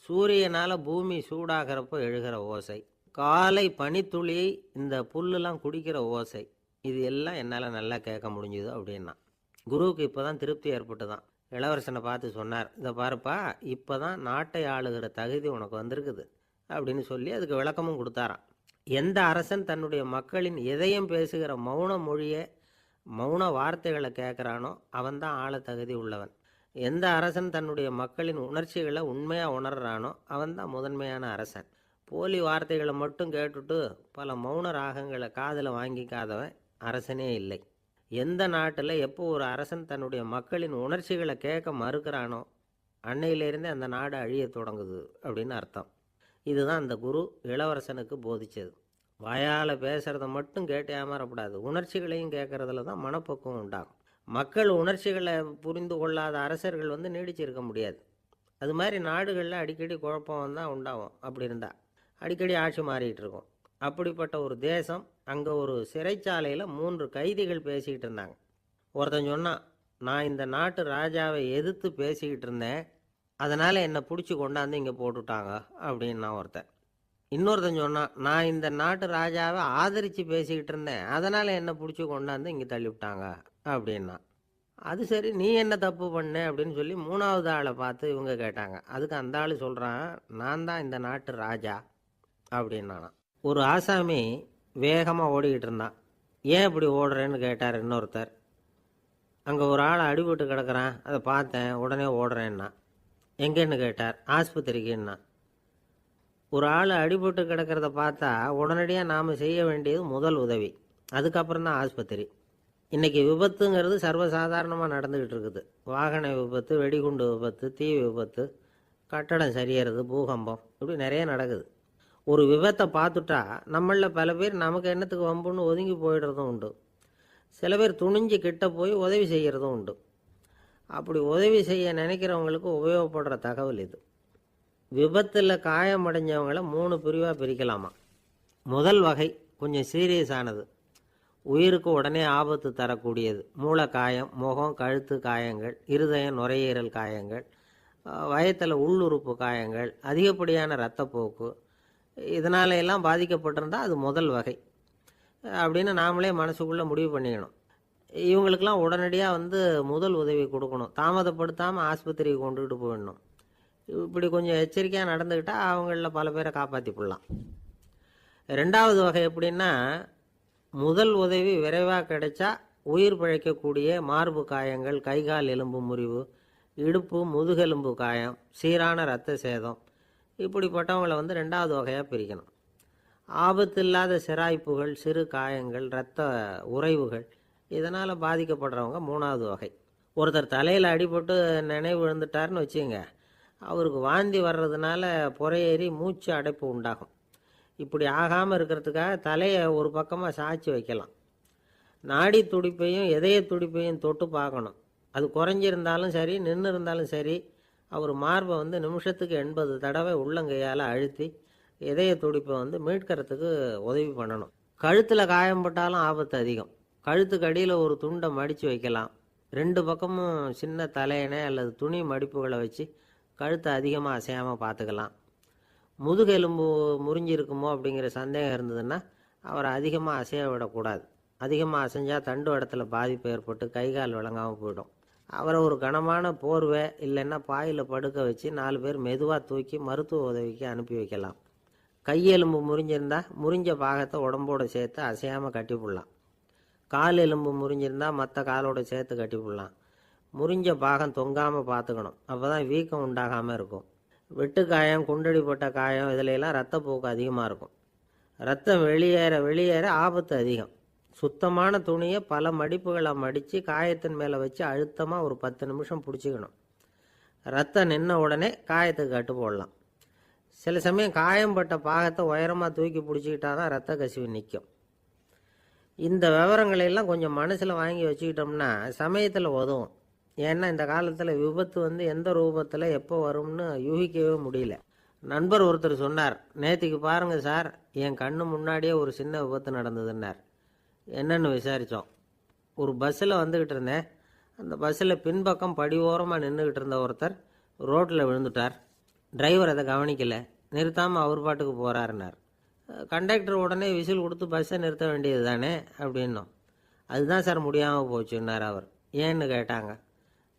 சூரியனால் பூமி சூடாகிறப்போ எழுகிற ஓசை, காலை பனித்துளி இந்த புல்லுலாம் குடிக்கிற ஓசை, இது எல்லாம் என்னால் நல்லா கேட்க முடிஞ்சுது அப்படின்னா. குருவுக்கு இப்போ தான் திருப்தி ஏற்பட்டு தான். இளவரசனை பார்த்து சொன்னார், இதை பாருப்பா, இப்போ தான் நாட்டை ஆளுகிற தகுதி உனக்கு வந்திருக்குது அப்படின்னு சொல்லி அதுக்கு விளக்கமும் கொடுத்தாராம். எந்த அரசன் தன்னுடைய மக்களின் எதையும் பேசுகிற மௌன மொழியை மௌன வார்த்தைகளை கேட்குறானோ அவன்தான் ஆள தகுதி உள்ளவன். எந்த அரசன் தன்னுடைய மக்களின் உணர்ச்சிகளை உண்மையாக உணர்றானோ அவன்தான் முதன்மையான அரசன். போலி வார்த்தைகளை மட்டும் கேட்டுட்டு பல மௌன ராகங்களை காதில் வாங்கிக்காதவன் அரசனே இல்லை. எந்த நாட்டில் எப்போ ஒரு அரசன் தன்னுடைய மக்களின் உணர்ச்சிகளை கேட்க மறுக்கிறானோ அன்னையிலேருந்தே அந்த நாடு அழிய தொடங்குது அப்படின்னு அர்த்தம். இதுதான் அந்த குரு இளவரசனுக்கு போதிச்சது. வாயால் பேசுகிறத மட்டும் கேட்டு ஏமாறப்படாது, உணர்ச்சிகளையும் கேட்குறதுல தான் மனப்பக்குவம் உண்டாகும். மக்கள் உணர்ச்சிகளை புரிந்து கொள்ளாத அரசர்கள் நீடிச்சிருக்க முடியாது. அது மாதிரி நாடுகளில் அடிக்கடி குழப்பம் தான் உண்டாகும். அப்படி இருந்தால் அடிக்கடி ஆட்சி மாறிக்கிட்டு இருக்கும். அப்படிப்பட்ட ஒரு தேசம், அங்கே ஒரு சிறைச்சாலையில் 3 கைதிகள் பேசிக்கிட்டு இருந்தாங்க. ஒருத்தன் சொன்னான், நான் இந்த நாட்டு ராஜாவை எதிர்த்து பேசிக்கிட்டு இருந்தேன், அதனால் என்னை பிடிச்சி கொண்டாந்து இங்கே போட்டுட்டாங்க அப்படின்னா ஒருத்தன். இன்னொருத்தன் சொன்னான், நான் இந்த நாட்டு ராஜாவை ஆதரித்து பேசிக்கிட்டு இருந்தேன், அதனால் என்னை பிடிச்சி கொண்டாந்து இங்கே தள்ளிவிட்டாங்க அப்படின்னா. அது சரி, நீ என்ன தப்பு பண்ண அப்படின்னு சொல்லி 3வது ஆளை பார்த்து இவங்க கேட்டாங்க. அதுக்கு அந்த ஆள் சொல்கிறான், நான் தான் இந்த நாட்டு ராஜா அப்படின்னானா. ஒரு ஆசாமி வேகமாக ஓடிக்கிட்டு இருந்தான். ஏன் இப்படி ஓடுறேன்னு கேட்டார் இன்னொருத்தர். அங்கே ஒரு ஆள் அடிபட்டு கிடக்கிறான், அதை பார்த்தேன், உடனே ஓடுறேன்னா. எங்கேன்னு கேட்டார். ஆஸ்பத்திரிக்குன்னா. ஒரு ஆள் அடிபட்டு கிடக்கிறத பார்த்தா உடனடியாக நாம் செய்ய வேண்டியது முதல் உதவி, அதுக்கப்புறம் தான் ஆஸ்பத்திரி. இன்றைக்கி விபத்துங்கிறது சர்வசாதாரணமாக நடந்துக்கிட்டு இருக்குது. வாகன விபத்து, வெடிகுண்டு விபத்து, தீ விபத்து, கட்டடம் சரியறது, பூகம்பம், இப்படி நிறைய நடக்குது. ஒரு விபத்தை பார்த்துட்டா நம்மளில் பல பேர் நமக்கு என்னத்துக்கு வம்புன்னு ஒதுங்கி போயிடுறதும் உண்டு. சில பேர் துணிஞ்சு கிட்ட போய் உதவி செய்கிறதும் உண்டு. அப்படி உதவி செய்ய நினைக்கிறவங்களுக்கு உபயோகப்படுற தகவல் இது. விபத்தில் காயமடைஞ்சவங்களை 3 பிரிவாக பிரிக்கலாமா. முதல் வகை கொஞ்சம் சீரியஸானது, உயிருக்கு உடனே ஆபத்து தரக்கூடியது. மூளை காயம், முகம், கழுத்து காயங்கள், இருதயம், நுரையீரல் காயங்கள், வயத்தில் உள்ளுறுப்பு காயங்கள், அதிகப்படியான இரத்தப்போக்கு, இதனால எல்லாம் பாதிக்கப்பட்டிருந்தால் அது முதல் வகை அப்படின்னு நாமளே மனசுக்குள்ளே முடிவு பண்ணிக்கணும். இவங்களுக்கெல்லாம் உடனடியாக முதல் உதவி கொடுக்கணும். தாமதப்படுத்தாமல் ஆஸ்பத்திரிக்கு கொண்டுகிட்டு போயிடணும். இப்படி கொஞ்சம் எச்சரிக்கையாக நடந்துக்கிட்டால் அவங்களில் பல பேரை காப்பாற்றி போடலாம். 2வது வகை எப்படின்னா, முதல் உதவி விரைவாக கிடைச்சா உயிர் பிழைக்கக்கூடிய மார்பு காயங்கள், கைகால் எலும்பு முறிவு, இடுப்பு முதுகெலும்பு காயம், சீரான இரத்த சேதம், இப்படிப்பட்டவங்களை 2வது வகையாக பிரிக்கணும். ஆபத்து இல்லாத சிராய்ப்புகள், சிறு காயங்கள், இரத்த உறைவுகள், இதனால் பாதிக்கப்படுறவங்க 3வது வகை. ஒருத்தர் தலையில் அடிபட்டு நினைவு விழுந்துட்டார்னு வச்சுங்க, அவருக்கு வாந்தி வர்றதுனால புறையேறி மூச்சு அடைப்பு உண்டாகும். இப்படி ஆகாமல் இருக்கிறதுக்காக தலையை ஒரு பக்கமாக சாய்ச்சி வைக்கலாம். நாடி துடிப்பையும் இதய துடிப்பையும் தொட்டு பார்க்கணும். அது குறைஞ்சிருந்தாலும் சரி, நின்று இருந்தாலும் சரி, அவர் மார்பை நிமிஷத்துக்கு 80 தடவை உள்ளங்கையால் அழுத்தி இதய துடிப்பை மீட்கிறதுக்கு உதவி பண்ணணும். கழுத்தில் காயம்பட்டாலும் ஆபத்து அதிகம். கழுத்துக்கு அடியில் ஒரு துண்டை மடித்து வைக்கலாம். 2 பக்கமும் சின்ன தலையணை அல்லது துணி மடிப்புகளை வச்சு கழுத்தை அதிகமாக அசையாமல் பார்த்துக்கலாம். முதுகெலும்பு முறிஞ்சிருக்குமோ அப்படிங்கிற சந்தேகம் இருந்ததுன்னா அவரை அதிகமாக அசைய விடக்கூடாது. அதிகமாக அசைஞ்சால் தண்டு இடத்துல பாதிப்பு ஏற்பட்டு கைகால் விளங்காமல் போயிடும். அவரை ஒரு கனமான போர்வை இல்லைன்னா பாயில் படுக்க வச்சு 4 பேர் மெதுவாக தூக்கி மருத்துவ உதவிக்கு அனுப்பி வைக்கலாம். கையெலும்பு முறிஞ்சிருந்தால் முறிஞ்ச பாகத்தை உடம்போடு சேர்த்து அசையாமல் கட்டிவிடலாம். கால் எலும்பு முறிஞ்சிருந்தால் மற்ற காலோட சேர்த்து கட்டிவிடலாம். முறிஞ்ச பாகம் தொங்காமல் பார்த்துக்கணும், அப்போ தான் வீக்கம் உண்டாகாமல் இருக்கும். வெட்டு காயம், குண்டடிப்பட்ட காயம், இதிலெல்லாம் இரத்தப்போக்கு அதிகமாக இருக்கும். ரத்தம் வெளியேற ஆபத்து அதிகம். சுத்தமான துணியை பல மடிப்புகளை மடித்து காயத்தின் மேலே வச்சு அழுத்தமாக ஒரு 10 நிமிஷம் பிடிச்சிக்கணும். ரத்தம் நின்ன உடனே காயத்துக்கு கட்டு போடலாம். சில சமயம் காயம்பட்ட பாகத்தை உயரமாக தூக்கி பிடிச்சிக்கிட்டா தான் ரத்த கசிவு நிற்கும். இந்த விவரங்களையெல்லாம் கொஞ்சம் மனசில் வாங்கி வச்சுக்கிட்டோம்னா சமயத்தில் உதவும். ஏன்னா இந்த காலத்தில் விபத்து எந்த ரூபத்தில் எப்போ வரும்னு யூகிக்கவே முடியல. நண்பர் ஒருத்தர் சொன்னார், நேற்றுக்கு பாருங்கள் சார், என் கண்ணு முன்னாடியே ஒரு சின்ன விபத்து நடந்ததுன்னார். என்னன்னு விசாரித்தோம். ஒரு பஸ்ஸில் வந்துக்கிட்டு இருந்தேன். அந்த பஸ்ஸில் பின்பக்கம் படி ஓரமாக நின்றுக்கிட்டு இருந்த ஒருத்தர் ரோட்டில் விழுந்துட்டார். டிரைவர் அதை கவனிக்கலை, நிறுத்தாமல் அவர் பாட்டுக்கு போகிறாருன்னார். கண்டக்டர் உடனே விசில் கொடுத்து பஸ்ஸை நிறுத்த வேண்டியது தானே அப்படின்னோம். அதுதான் சார் முடியாமல் போச்சுன்னார் அவர். ஏன்னு கேட்டாங்க.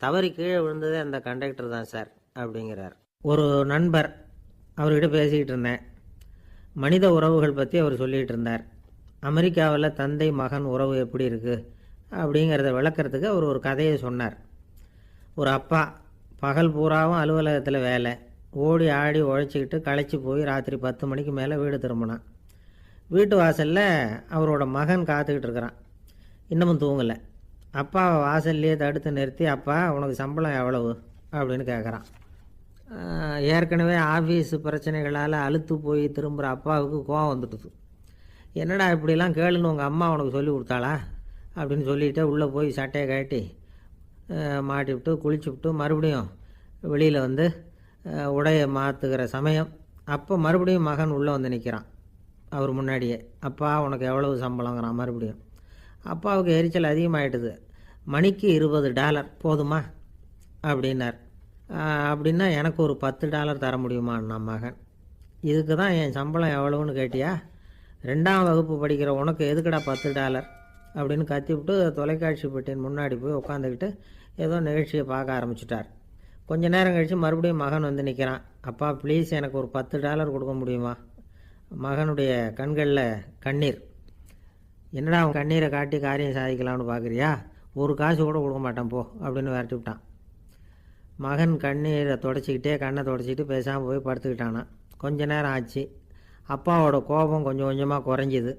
தவறி கீழே விழுந்ததே அந்த கண்டக்டர் தான் சார் அப்படிங்கிறார். ஒரு நண்பர் அவர்கிட்ட பேசிக்கிட்டு இருந்தேன். மனித உறவுகள் பற்றி அவர் சொல்லிகிட்டு இருந்தார். அமெரிக்காவில் தந்தை மகன் உறவு எப்படி இருக்குது அப்படிங்கிறத விளக்கறதுக்கு அவர் ஒரு கதையை சொன்னார். ஒரு அப்பா பகல் பூராவும் அலுவலகத்தில் வேலை, ஓடி ஆடி உழைச்சிக்கிட்டு களைச்சி போய் ராத்திரி 10 மணிக்கு மேலே வீடு திரும்பினான். வீட்டு வாசலில் அவரோட மகன் காத்துக்கிட்டு இருக்கிறான். இன்னமும் தூங்கலை. அப்பாவை வாசல்லையே தடுத்து நிறுத்தி, அப்பா உனக்கு சம்பளம் எவ்வளவு அப்படின்னு கேட்குறான். ஏற்கனவே ஆஃபீஸு பிரச்சனைகளால் அலுத்து போய் திரும்புகிற அப்பாவுக்கு கோவம் வந்துடுது. என்னடா இப்படிலாம் கேளுன்னு உங்கள் அம்மா உனக்கு சொல்லி கொடுத்தாளா அப்படின்னு சொல்லிவிட்டு உள்ளே போய் சட்டையை கட்டி மாட்டிவிட்டு குளிச்சுவிட்டு மறுபடியும் வெளியில் வந்து உடையை மாற்றுகிற சமயம் அப்போ மறுபடியும் மகன் உள்ளே வந்து நிற்கிறான் அவர் முன்னாடியே. அப்பா உனக்கு எவ்வளவு சம்பளங்கிறான் மறுபடியும். அப்பாவுக்கு எரிச்சல் அதிகமாகிட்டுது. மணிக்கு $20 போதுமா அப்படின்னார். அப்படின்னா எனக்கு ஒரு $10 தர முடியுமான்னா மகன். இதுக்கு தான் என் சம்பளம் எவ்வளவுன்னு கேட்டியா? 2ஆம் வகுப்பு படிக்கிற உனக்கு எதுக்குடா $10 அப்படின்னு கத்திவிட்டு தொலைக்காட்சி பெட்டியின் முன்னாடி போய் உட்காந்துக்கிட்டு ஏதோ நிகழ்ச்சியை பார்க்க ஆரம்பிச்சிட்டார். கொஞ்ச நேரம் கழித்து மறுபடியும் மகன் வந்து நிற்கிறான். அப்பா ப்ளீஸ் எனக்கு ஒரு $10 கொடுக்க முடியுமா? மகனுடைய கண்களில் கண்ணீர். என்னடா அவன் கண்ணீரை காட்டி காரியம் சாதிக்கலாம்னு பார்க்குறியா? ஒரு காசு கூட கொடுக்க மாட்டான் போ அப்படின்னு விரட்டி விட்டான். மகன் கண்ணீரை தொடச்சிக்கிட்டே கண்ணை தொடச்சிக்கிட்டு பேசாமல் போய் படுத்துக்கிட்டானா. கொஞ்ச நேரம் ஆச்சு. அப்பாவோட கோபம் கொஞ்சம் கொஞ்சமாக குறைஞ்சிது.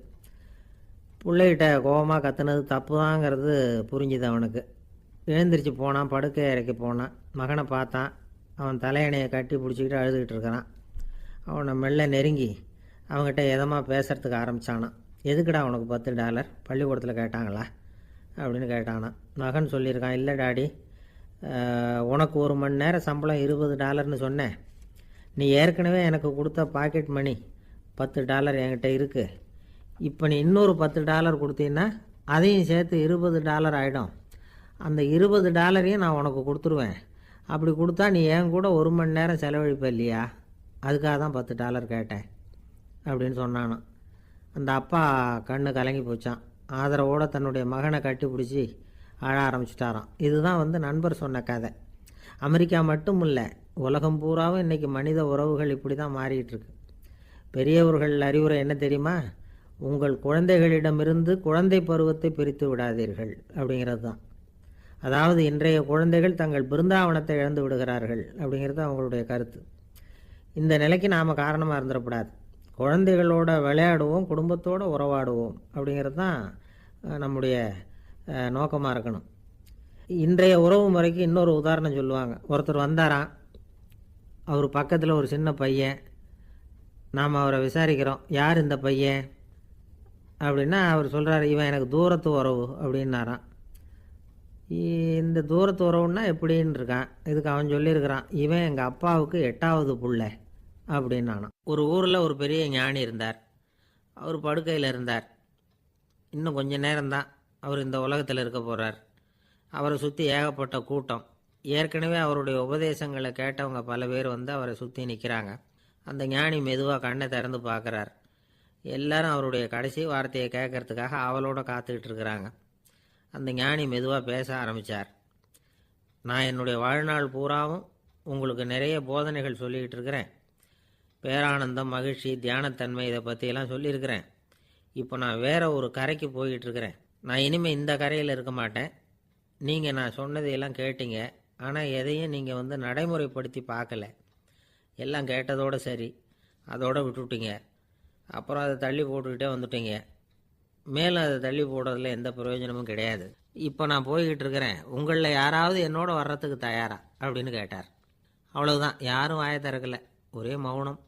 பிள்ளைகிட்ட கோபமாக கத்துனது தப்பு தாங்கிறது புரிஞ்சுது அவனுக்கு. எழுந்திரிச்சு போனான், படுக்கை இறக்கி போனான். மகனை பார்த்தான். அவன் தலையணையை கட்டி பிடிச்சிக்கிட்டு அழுதுகிட்டு இருக்கிறான். அவனை மெல்ல நெருங்கி அவங்ககிட்ட எதமாக பேசுகிறதுக்கு ஆரம்பித்தானான். எதுக்குடா உனக்கு $10 பள்ளிக்கூடத்தில் கேட்டாங்களா அப்படின்னு கேட்டானான். மகன் சொல்லியிருக்கான், இல்லை டாடி, உனக்கு 1 மணி நேரம் சம்பளம் $20ன்னு சொன்னேன். நீ ஏற்கனவே எனக்கு கொடுத்த பாக்கெட் மணி $10 என்கிட்ட இருக்குது. இப்போ நீ இன்னொரு $10 கொடுத்தீங்கன்னா அதையும் சேர்த்து $20 ஆகிடும். அந்த $20 நான் உனக்கு கொடுத்துருவேன். அப்படி கொடுத்தா நீ என் கூட 1 மணி நேரம் செலவழிப்ப இல்லையா? அதுக்காக தான் $10 கேட்டேன் அப்படின்னு சொன்னானான். அந்த அப்பா கண்ணு கலங்கி போச்சான். ஆதரவோடு தன்னுடைய மகனை கட்டி பிடிச்சி அழ ஆரம்பிச்சிட்டாராம். இதுதான் நண்பர் சொன்ன கதை. அமெரிக்கா மட்டும் இல்லை, உலகம் பூராவும் இன்றைக்கி மனித உறவுகள் இப்படி தான் மாறிட்டு இருக்கு. பெரியவர்கள் அறிவுரை என்ன தெரியுமா? உங்கள் குழந்தைகளிடமிருந்து குழந்தை பருவத்தை பிரித்து விடாதீர்கள் அப்படிங்கிறது தான். அதாவது இன்றைய குழந்தைகள் தங்கள் பிருந்தாவனத்தை இழந்து விடுகிறார்கள் அப்படிங்கிறது அவங்களுடைய கருத்து. இந்த நிலைக்கு நாம் காரணமாக இருந்துடக்கூடாது. குழந்தைகளோட விளையாடுவோம், குடும்பத்தோடு உறவாடுவோம் அப்படிங்கிறது தான் நம்முடைய நோக்கமாக இருக்கணும். இன்றைய உறவு முறைக்கு இன்னொரு உதாரணம் சொல்லுவாங்க. ஒருத்தர் வந்தாராம். அவர் பக்கத்தில் ஒரு சின்ன பையன். நாம் அவரை விசாரிக்கிறோம், யார் இந்த பையன் அப்படின்னா அவர் சொல்கிறார், இவன் எனக்கு தூரத்து உறவு அப்படின்னாராம். இந்த தூரத்து உறவுன்னா எப்படின்னு இருக்கான். இதுக்கு அவன் சொல்லியிருக்கிறான், இவன் எங்கள் அப்பாவுக்கு 8வது புள்ள அப்படின்னானான். ஒரு ஊரில் ஒரு பெரிய ஞானி இருந்தார். அவர் படுக்கையில் இருந்தார். இன்னும் கொஞ்சம் நேரம்தான் அவர் இந்த உலகத்தில் இருக்க போகிறார். அவரை சுற்றி ஏகப்பட்ட கூட்டம். ஏற்கனவே அவருடைய உபதேசங்களை கேட்டவங்க பல பேர் அவரை சுற்றி நிற்கிறாங்க. அந்த ஞானி மெதுவாக கண்ணை திறந்து பார்க்குறார். எல்லாரும் அவருடைய கடைசி வார்த்தையை கேட்கறதுக்காக அவளோட காத்துக்கிட்டு இருக்கிறாங்க. அந்த ஞானி மெதுவாக பேச ஆரம்பித்தார். நான் என்னுடைய வாழ்நாள் பூராவும் உங்களுக்கு நிறைய போதனைகள் சொல்லிக்கிட்டு இருக்கிறேன். பேரானந்தம், மகிழ்ச்சி, தியானத்தன்மை இதை பற்றியெல்லாம் சொல்லியிருக்கிறேன். இப்போ நான் வேறு ஒரு கரைக்கு போய்கிட்டுருக்கிறேன். நான் இனிமேல் இந்த கரையில் இருக்க மாட்டேன். நீங்கள் நான் சொன்னதையெல்லாம் கேட்டீங்க, ஆனால் எதையும் நீங்கள் நடைமுறைப்படுத்தி பார்க்கல. எல்லாம் கேட்டதோடு சரி, அதோடு விட்டுவிட்டீங்க. அப்புறம் அதை தள்ளி போட்டுக்கிட்டே வந்துட்டீங்க. மேலும் அதை தள்ளி போடுறதுல எந்த பிரயோஜனமும் கிடையாது. இப்போ நான் போய்கிட்டு இருக்கிறேன். உங்களில் யாராவது என்னோட வர்றதுக்கு தயாரா அப்படின்னு கேட்டார். அவ்வளவுதான். யாரும் வாயை திறக்கலை. ஒரே மௌனம்,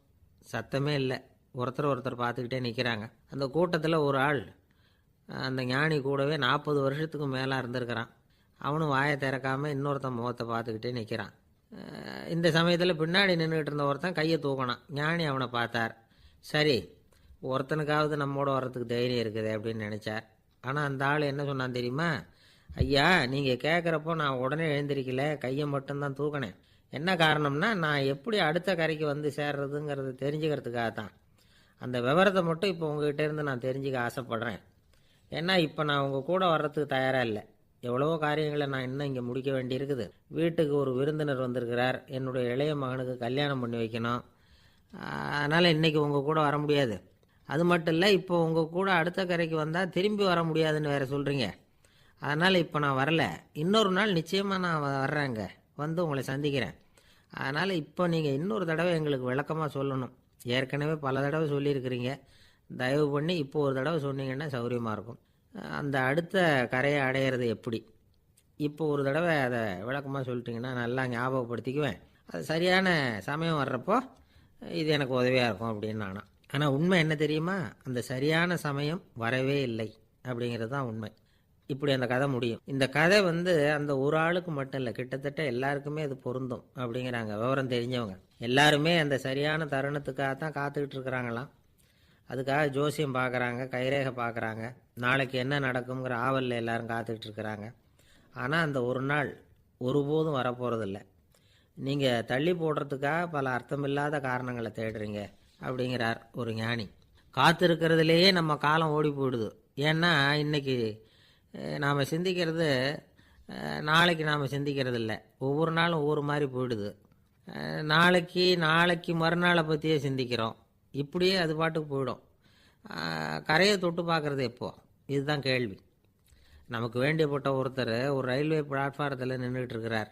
சத்தமே இல்லை. ஒருத்தர் பார்த்துக்கிட்டே நிற்கிறாங்க. அந்த கூட்டத்தில் ஒரு ஆள் அந்த ஞானி கூடவே 40 வருஷத்துக்கு மேலே இருந்திருக்கிறான். அவனும் வாயை திறக்காமல் இன்னொருத்தன் முகத்தை பார்த்துக்கிட்டே நிற்கிறான். இந்த சமயத்தில் பின்னாடி நின்றுக்கிட்டு இருந்த ஒருத்தன் கையை தூக்கினான். ஞானி அவனை பார்த்தார். சரி, ஒருத்தனுக்காவது நம்மோட வர்றதுக்கு தைரியம் இருக்குது அப்படின்னு நினச்சார். ஆனால் அந்த ஆள் என்ன சொன்னான் தெரியுமா? ஐயா, நீங்கள் கேட்குறப்போ நான் உடனே எழுந்திருக்கல, கையை மட்டும்தான் தூக்கினேன். என்ன காரணம்னா, நான் எப்படி அடுத்த கரைக்கு வந்து சேர்றதுங்கிறது தெரிஞ்சுக்கிறதுக்காக தான். அந்த விவரத்தை மட்டும் இப்போ உங்ககிட்ட இருந்து நான் தெரிஞ்சுக்க ஆசைப்பட்றேன். ஏன்னா இப்போ நான் உங்கள் கூட வர்றதுக்கு தயாராக இல்லை. எவ்வளவோ காரியங்களை நான் இன்னும் இங்கே முடிக்க வேண்டியிருக்குது. வீட்டுக்கு ஒரு விருந்தினர் வந்திருக்கிறார், என்னுடைய இளைய மகனுக்கு கல்யாணம் பண்ணி வைக்கணும். அதனால் இன்றைக்கி உங்கள் கூட வர முடியாது. அது மட்டும் இல்லை, இப்போ உங்கள் கூட அடுத்த கரைக்கு வந்தால் திரும்பி வர முடியாதுன்னு வேறு சொல்கிறீங்க. அதனால் இப்போ நான் வரல. இன்னொரு நாள் நிச்சயமாக நான் வர்றேங்க, வந்து உங்களை சந்திக்கிறேன். அதனால் இப்போ நீங்கள் இன்னொரு தடவை எங்களுக்கு விளக்கமாக சொல்லணும். ஏற்கனவே பல தடவை சொல்லியிருக்கிறீங்க. தயவு பண்ணி இப்போ ஒரு தடவை சொன்னீங்கன்னா சௌகரியமாக இருக்கும். அந்த அடுத்த கரையை அடையிறது எப்படி, இப்போ ஒரு தடவை அதை விளக்கமாக சொல்லிட்டிங்கன்னா நல்லா ஞாபகப்படுத்திக்குவேன். அது சரியான சமயம் வர்றப்போ இது எனக்கு உதவியாக இருக்கும் அப்படின்னு நானா. ஆனால் உண்மை என்ன தெரியுமா, அந்த சரியான சமயம் வரவே இல்லை அப்படிங்கிறது தான் உண்மை. இப்படி அந்த கதை முடியும். இந்த கதை அந்த ஒரு ஆளுக்கு மட்டும் இல்லை, கிட்டத்தட்ட எல்லாருக்குமே அது பொருந்தும் அப்படிங்கிறாங்க விவரம் தெரிஞ்சவங்க. எல்லாருமே அந்த சரியான தருணத்துக்காக தான் காத்துக்கிட்டு இருக்கிறாங்களாம். அதுக்காக ஜோசியம் பார்க்குறாங்க, கைரேகை பார்க்குறாங்க, நாளைக்கு என்ன நடக்குங்கிற ஆவலில் எல்லாரும் காத்துக்கிட்டு இருக்கிறாங்க. ஆனால் அந்த ஒரு நாள் ஒருபோதும் வரப்போகிறதில்ல. நீங்கள் தள்ளி போடுறதுக்காக பல அர்த்தமில்லாத காரணங்களை தேடுறீங்க அப்படிங்கிறார் ஒரு ஞானி. காத்திருக்கிறதுலேயே நம்ம காலம் ஓடி போயிடுது. ஏன்னா இன்றைக்கி நாம் சிந்திக்கிறது நாளைக்கு நாம் சிந்திக்கிறது இல்லை. ஒவ்வொரு நாளும் ஒவ்வொரு மாதிரி போயிடுது. நாளைக்கு மறுநாளை பற்றியே சிந்திக்கிறோம். இப்படியே அது பாட்டுக்கு போயிடும். கரையை தொட்டு பார்க்குறது எப்போ, இதுதான் கேள்வி. நமக்கு வேண்டியப்பட்ட ஒருத்தர் ஒரு ரயில்வே பிளாட்ஃபாரத்தில் நின்றுட்டு இருக்கிறார்.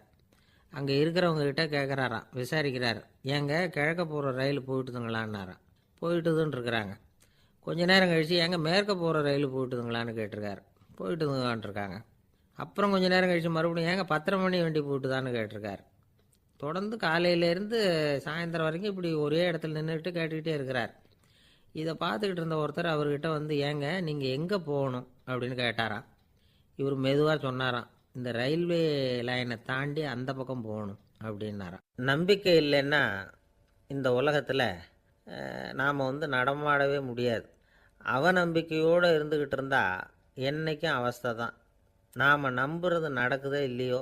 அங்கே இருக்கிறவங்ககிட்ட கேட்குறாராம், விசாரிக்கிறார். ஏங்க கிழக்க போகிற ரயில் போயிட்டுதுங்களான்னாராம். போயிட்டுதுன்னு இருக்கிறாங்க. கொஞ்ச நேரம் கழித்து ஏங்க மேற்க போகிற ரயில் போயிட்டுதுங்களான்னு கேட்டிருக்காரு. போயிட்டுதுங்களான்ட்ருக்காங்க. அப்புறம் கொஞ்சம் நேரம் கழித்து மறுபடியும் ஏங்க 10:30 மணி வண்டி போயிட்டுதான்னு கேட்டிருக்காரு. தொடர்ந்து காலையிலேருந்து சாயந்தரம் வரைக்கும் இப்படி ஒரே இடத்துல நின்றுட்டு கேட்டுக்கிட்டே இருக்கிறார். இதை பார்த்துக்கிட்டு இருந்த ஒருத்தர் அவர்கிட்ட ஏங்க நீங்கள் எங்கே போகணும் அப்படின்னு கேட்டாராம். இவர் மெதுவாக சொன்னாராம், இந்த ரயில்வே லைனை தாண்டி அந்த பக்கம் போகணும் அப்படின்னாராம். நம்பிக்கை இல்லைன்னா இந்த உலகத்தில் நாம் நடமாடவே முடியாது. அவநம்பிக்கையோடு இருந்துக்கிட்டு இருந்தால் என்றைக்கும் அவஸ்தை தான். நாம் நம்புறது நடக்குதோ இல்லையோ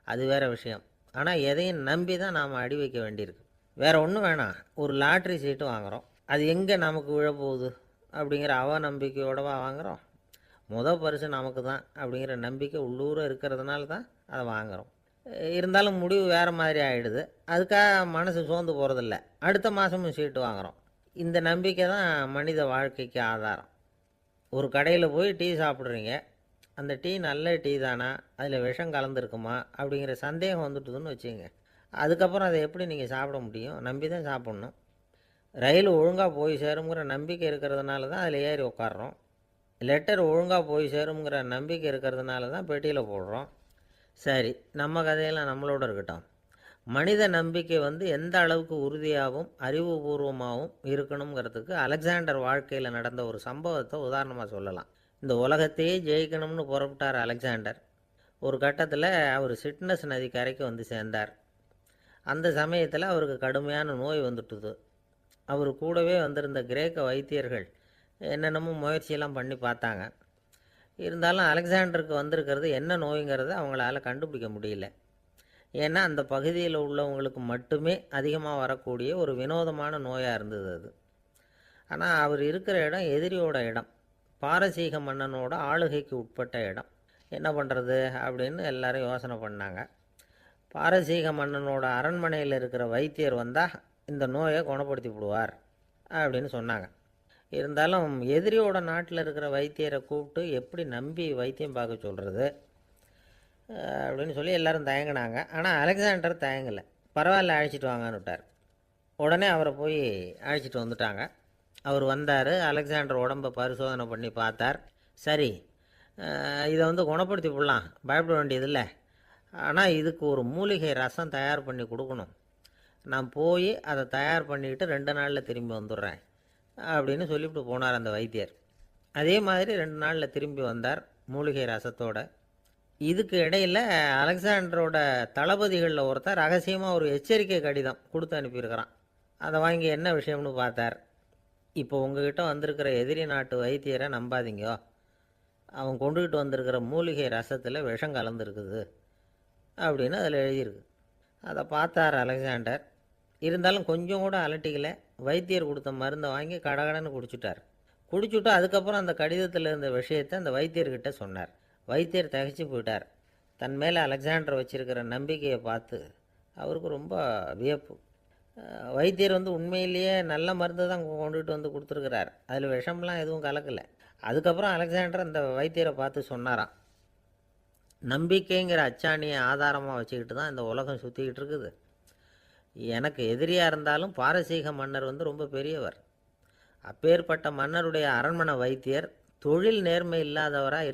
அது வேறு விஷயம். ஆனால் எதையும் நம்பி தான் நாம் அடி வைக்க வேண்டியிருக்கு. வேறு ஒன்றும் வேணாம், ஒரு லாட்ரி சீட்டு வாங்குகிறோம். அது எங்கே நமக்கு விழப்போகுது அப்படிங்கிற அவநம்பிக்கையோடவா வாங்குகிறோம்? பரிசு நமக்கு தான் அப்படிங்கிற நம்பிக்கை உள்ளூர இருக்கிறதுனால தான் அதை வாங்குகிறோம். இருந்தாலும் முடிவு வேறு மாதிரி ஆகிடுது. அதுக்காக மனசு சோர்ந்து போகிறதில்ல. அடுத்த மாதமும் சீட்டு வாங்குகிறோம். இந்த நம்பிக்கை தான் மனித வாழ்க்கைக்கு ஆதாரம். ஒரு கடையில் போய் டீ சாப்பிட்றீங்க. அந்த டீ நல்ல டீ தானா, அதில் விஷம் கலந்துருக்குமா அப்படிங்கிற சந்தேகம் வந்துட்டுதுன்னு வச்சுங்க. அதுக்கப்புறம் அதை எப்படி நீங்கள் சாப்பிட முடியும்? நம்பி தான் சாப்பிட்ணும். ரயில் ஒழுங்காக போய் சேருங்கிற நம்பிக்கை இருக்கிறதுனால தான் அதில் ஏறி உட்காடுறோம். லெட்டர் ஒழுங்காக போய் சேருங்கிற நம்பிக்கை இருக்கிறதுனால தான் பெட்டியில் போடுறோம். சரி, நம்ம கதையெல்லாம் நம்மளோட இருக்கட்டும். மனித நம்பிக்கை எந்த அளவுக்கு உறுதியாகவும் அறிவுபூர்வமாகவும் இருக்கணுங்கிறதுக்கு அலெக்சாண்டர் வாழ்க்கையில் நடந்த ஒரு சம்பவத்தை உதாரணமாக சொல்லலாம். இந்த உலகத்தையே ஜெயிக்கணும்னு புறப்பட்டார் அலெக்சாண்டர். ஒரு கட்டத்தில் அவர் சிட்னஸ் நதி கரைக்கு சேர்ந்தார். அந்த சமயத்தில் அவருக்கு கடுமையான நோய் வந்துட்டுது. அவர் கூடவே வந்திருந்த கிரேக்க வைத்தியர்கள் என்னென்னமோ முயற்சியெல்லாம் பண்ணி பார்த்தாங்க. இருந்தாலும் அலெக்சாண்டருக்கு வந்திருக்கிறது என்ன நோய்ங்கிறத அவங்களால கண்டுபிடிக்க முடியல. ஏன்னா அந்த பகுதியில் உள்ளவங்களுக்கு மட்டுமே அதிகமாக வரக்கூடிய ஒரு வினோதமான நோயாக இருந்தது அது. ஆனால் அவர் இருக்கிற இடம் எதிரியோட இடம், பாரசீக மன்னனோட ஆளுகைக்கு உட்பட்ட இடம். என்ன பண்ணுறது அப்படின்னு எல்லாரும் யோசனை பண்ணாங்க. பாரசீக மன்னனோட அரண்மனையில் இருக்கிற வைத்தியர் வந்தால் இந்த நோயை குணப்படுத்தி விடுவார் அப்படின்னு சொன்னாங்க. இருந்தாலும் எதிரியோட நாட்டில் இருக்கிற வைத்தியரை கூப்பிட்டு எப்படி நம்பி வைத்தியம் பார்க்க சொல்கிறது அப்படின்னு சொல்லி எல்லோரும் தயங்கினாங்க. ஆனால் அலெக்சாண்டர் தயங்கலை. பரவாயில்ல, அழைச்சிட்டு வாங்கன்னு விட்டார். உடனே அவரை போய் அழைச்சிட்டு வந்துட்டாங்க. அவர் வந்தார். அலெக்சாண்டர் உடம்பை பரிசோதனை பண்ணி பார்த்தார். சரி, இதை குணப்படுத்தி விடலாம், பயப்பட வேண்டியதில்லை. ஆனால் இதுக்கு ஒரு மூலிகை ரசம் தயார் பண்ணி கொடுக்கணும். நான் போய் அதை தயார் பண்ணிக்கிட்டு 2 நாளில் திரும்பி வந்துடுறேன் அப்படின்னு சொல்லிவிட்டு போனார் அந்த வைத்தியர். அதே மாதிரி 2 நாளில் திரும்பி வந்தார் மூலிகை ரசத்தோட. இதுக்கு இடையில் அலெக்சாண்டரோட தளபதிகளில் ஒருத்தர் ரகசியமாக ஒரு எச்சரிக்கை கடிதம் கொடுத்து அனுப்பியிருக்கிறான். அதை வாங்கி என்ன விஷயம்னு பார்த்தார். இப்போ உங்ககிட்ட வந்திருக்கிற எதிரி நாட்டு வைத்தியரை நம்பாதீங்க, அவன் கொண்டுகிட்டு வந்திருக்கிற மூலிகை ரசத்தில் விஷம் கலந்துருக்குது அப்படின்னு அதில் எழுதியிருக்கு. அதை பார்த்தார் அலெக்சாண்டர். இருந்தாலும் கொஞ்சம் கூட அலட்டிக்கலை. வைத்தியர் கொடுத்த மருந்தை வாங்கி கடகடன்னு குடிச்சுட்டார். குடிச்சுட்டு அதுக்கப்புறம் அந்த கடிதத்தில் இருந்த விஷயத்தை அந்த வைத்தியர்கிட்ட சொன்னார். வைத்தியர் திகைச்சு போயிட்டார். தன் மேலே அலெக்சாண்டர் வச்சிருக்கிற நம்பிக்கையை பார்த்து அவருக்கு ரொம்ப வியப்பு. வைத்தியர் வந்து உண்மையிலேயே நல்ல மருந்து தான் கொண்டுகிட்டு வந்து கொடுத்துருக்கிறார், அதில் விஷம்லாம் எதுவும் கலக்கலை. அதுக்கப்புறம் அலெக்சாண்டர் அந்த வைத்தியரை பார்த்து சொன்னாராம், நம்பிக்கைங்கிற அச்சாணியை ஆதாரமாக வச்சுக்கிட்டு தான் இந்த உலகம் சுற்றிக்கிட்டு இருக்குது. எனக்கு எதிரியாக இருந்தாலும் பாரசீக மன்னர் வந்து ரொம்ப பெரியவர். அப்பேற்பட்ட மன்னருடைய அரண்மனை வைத்தியர் தொழில் நேர்மை இல்லாதவராக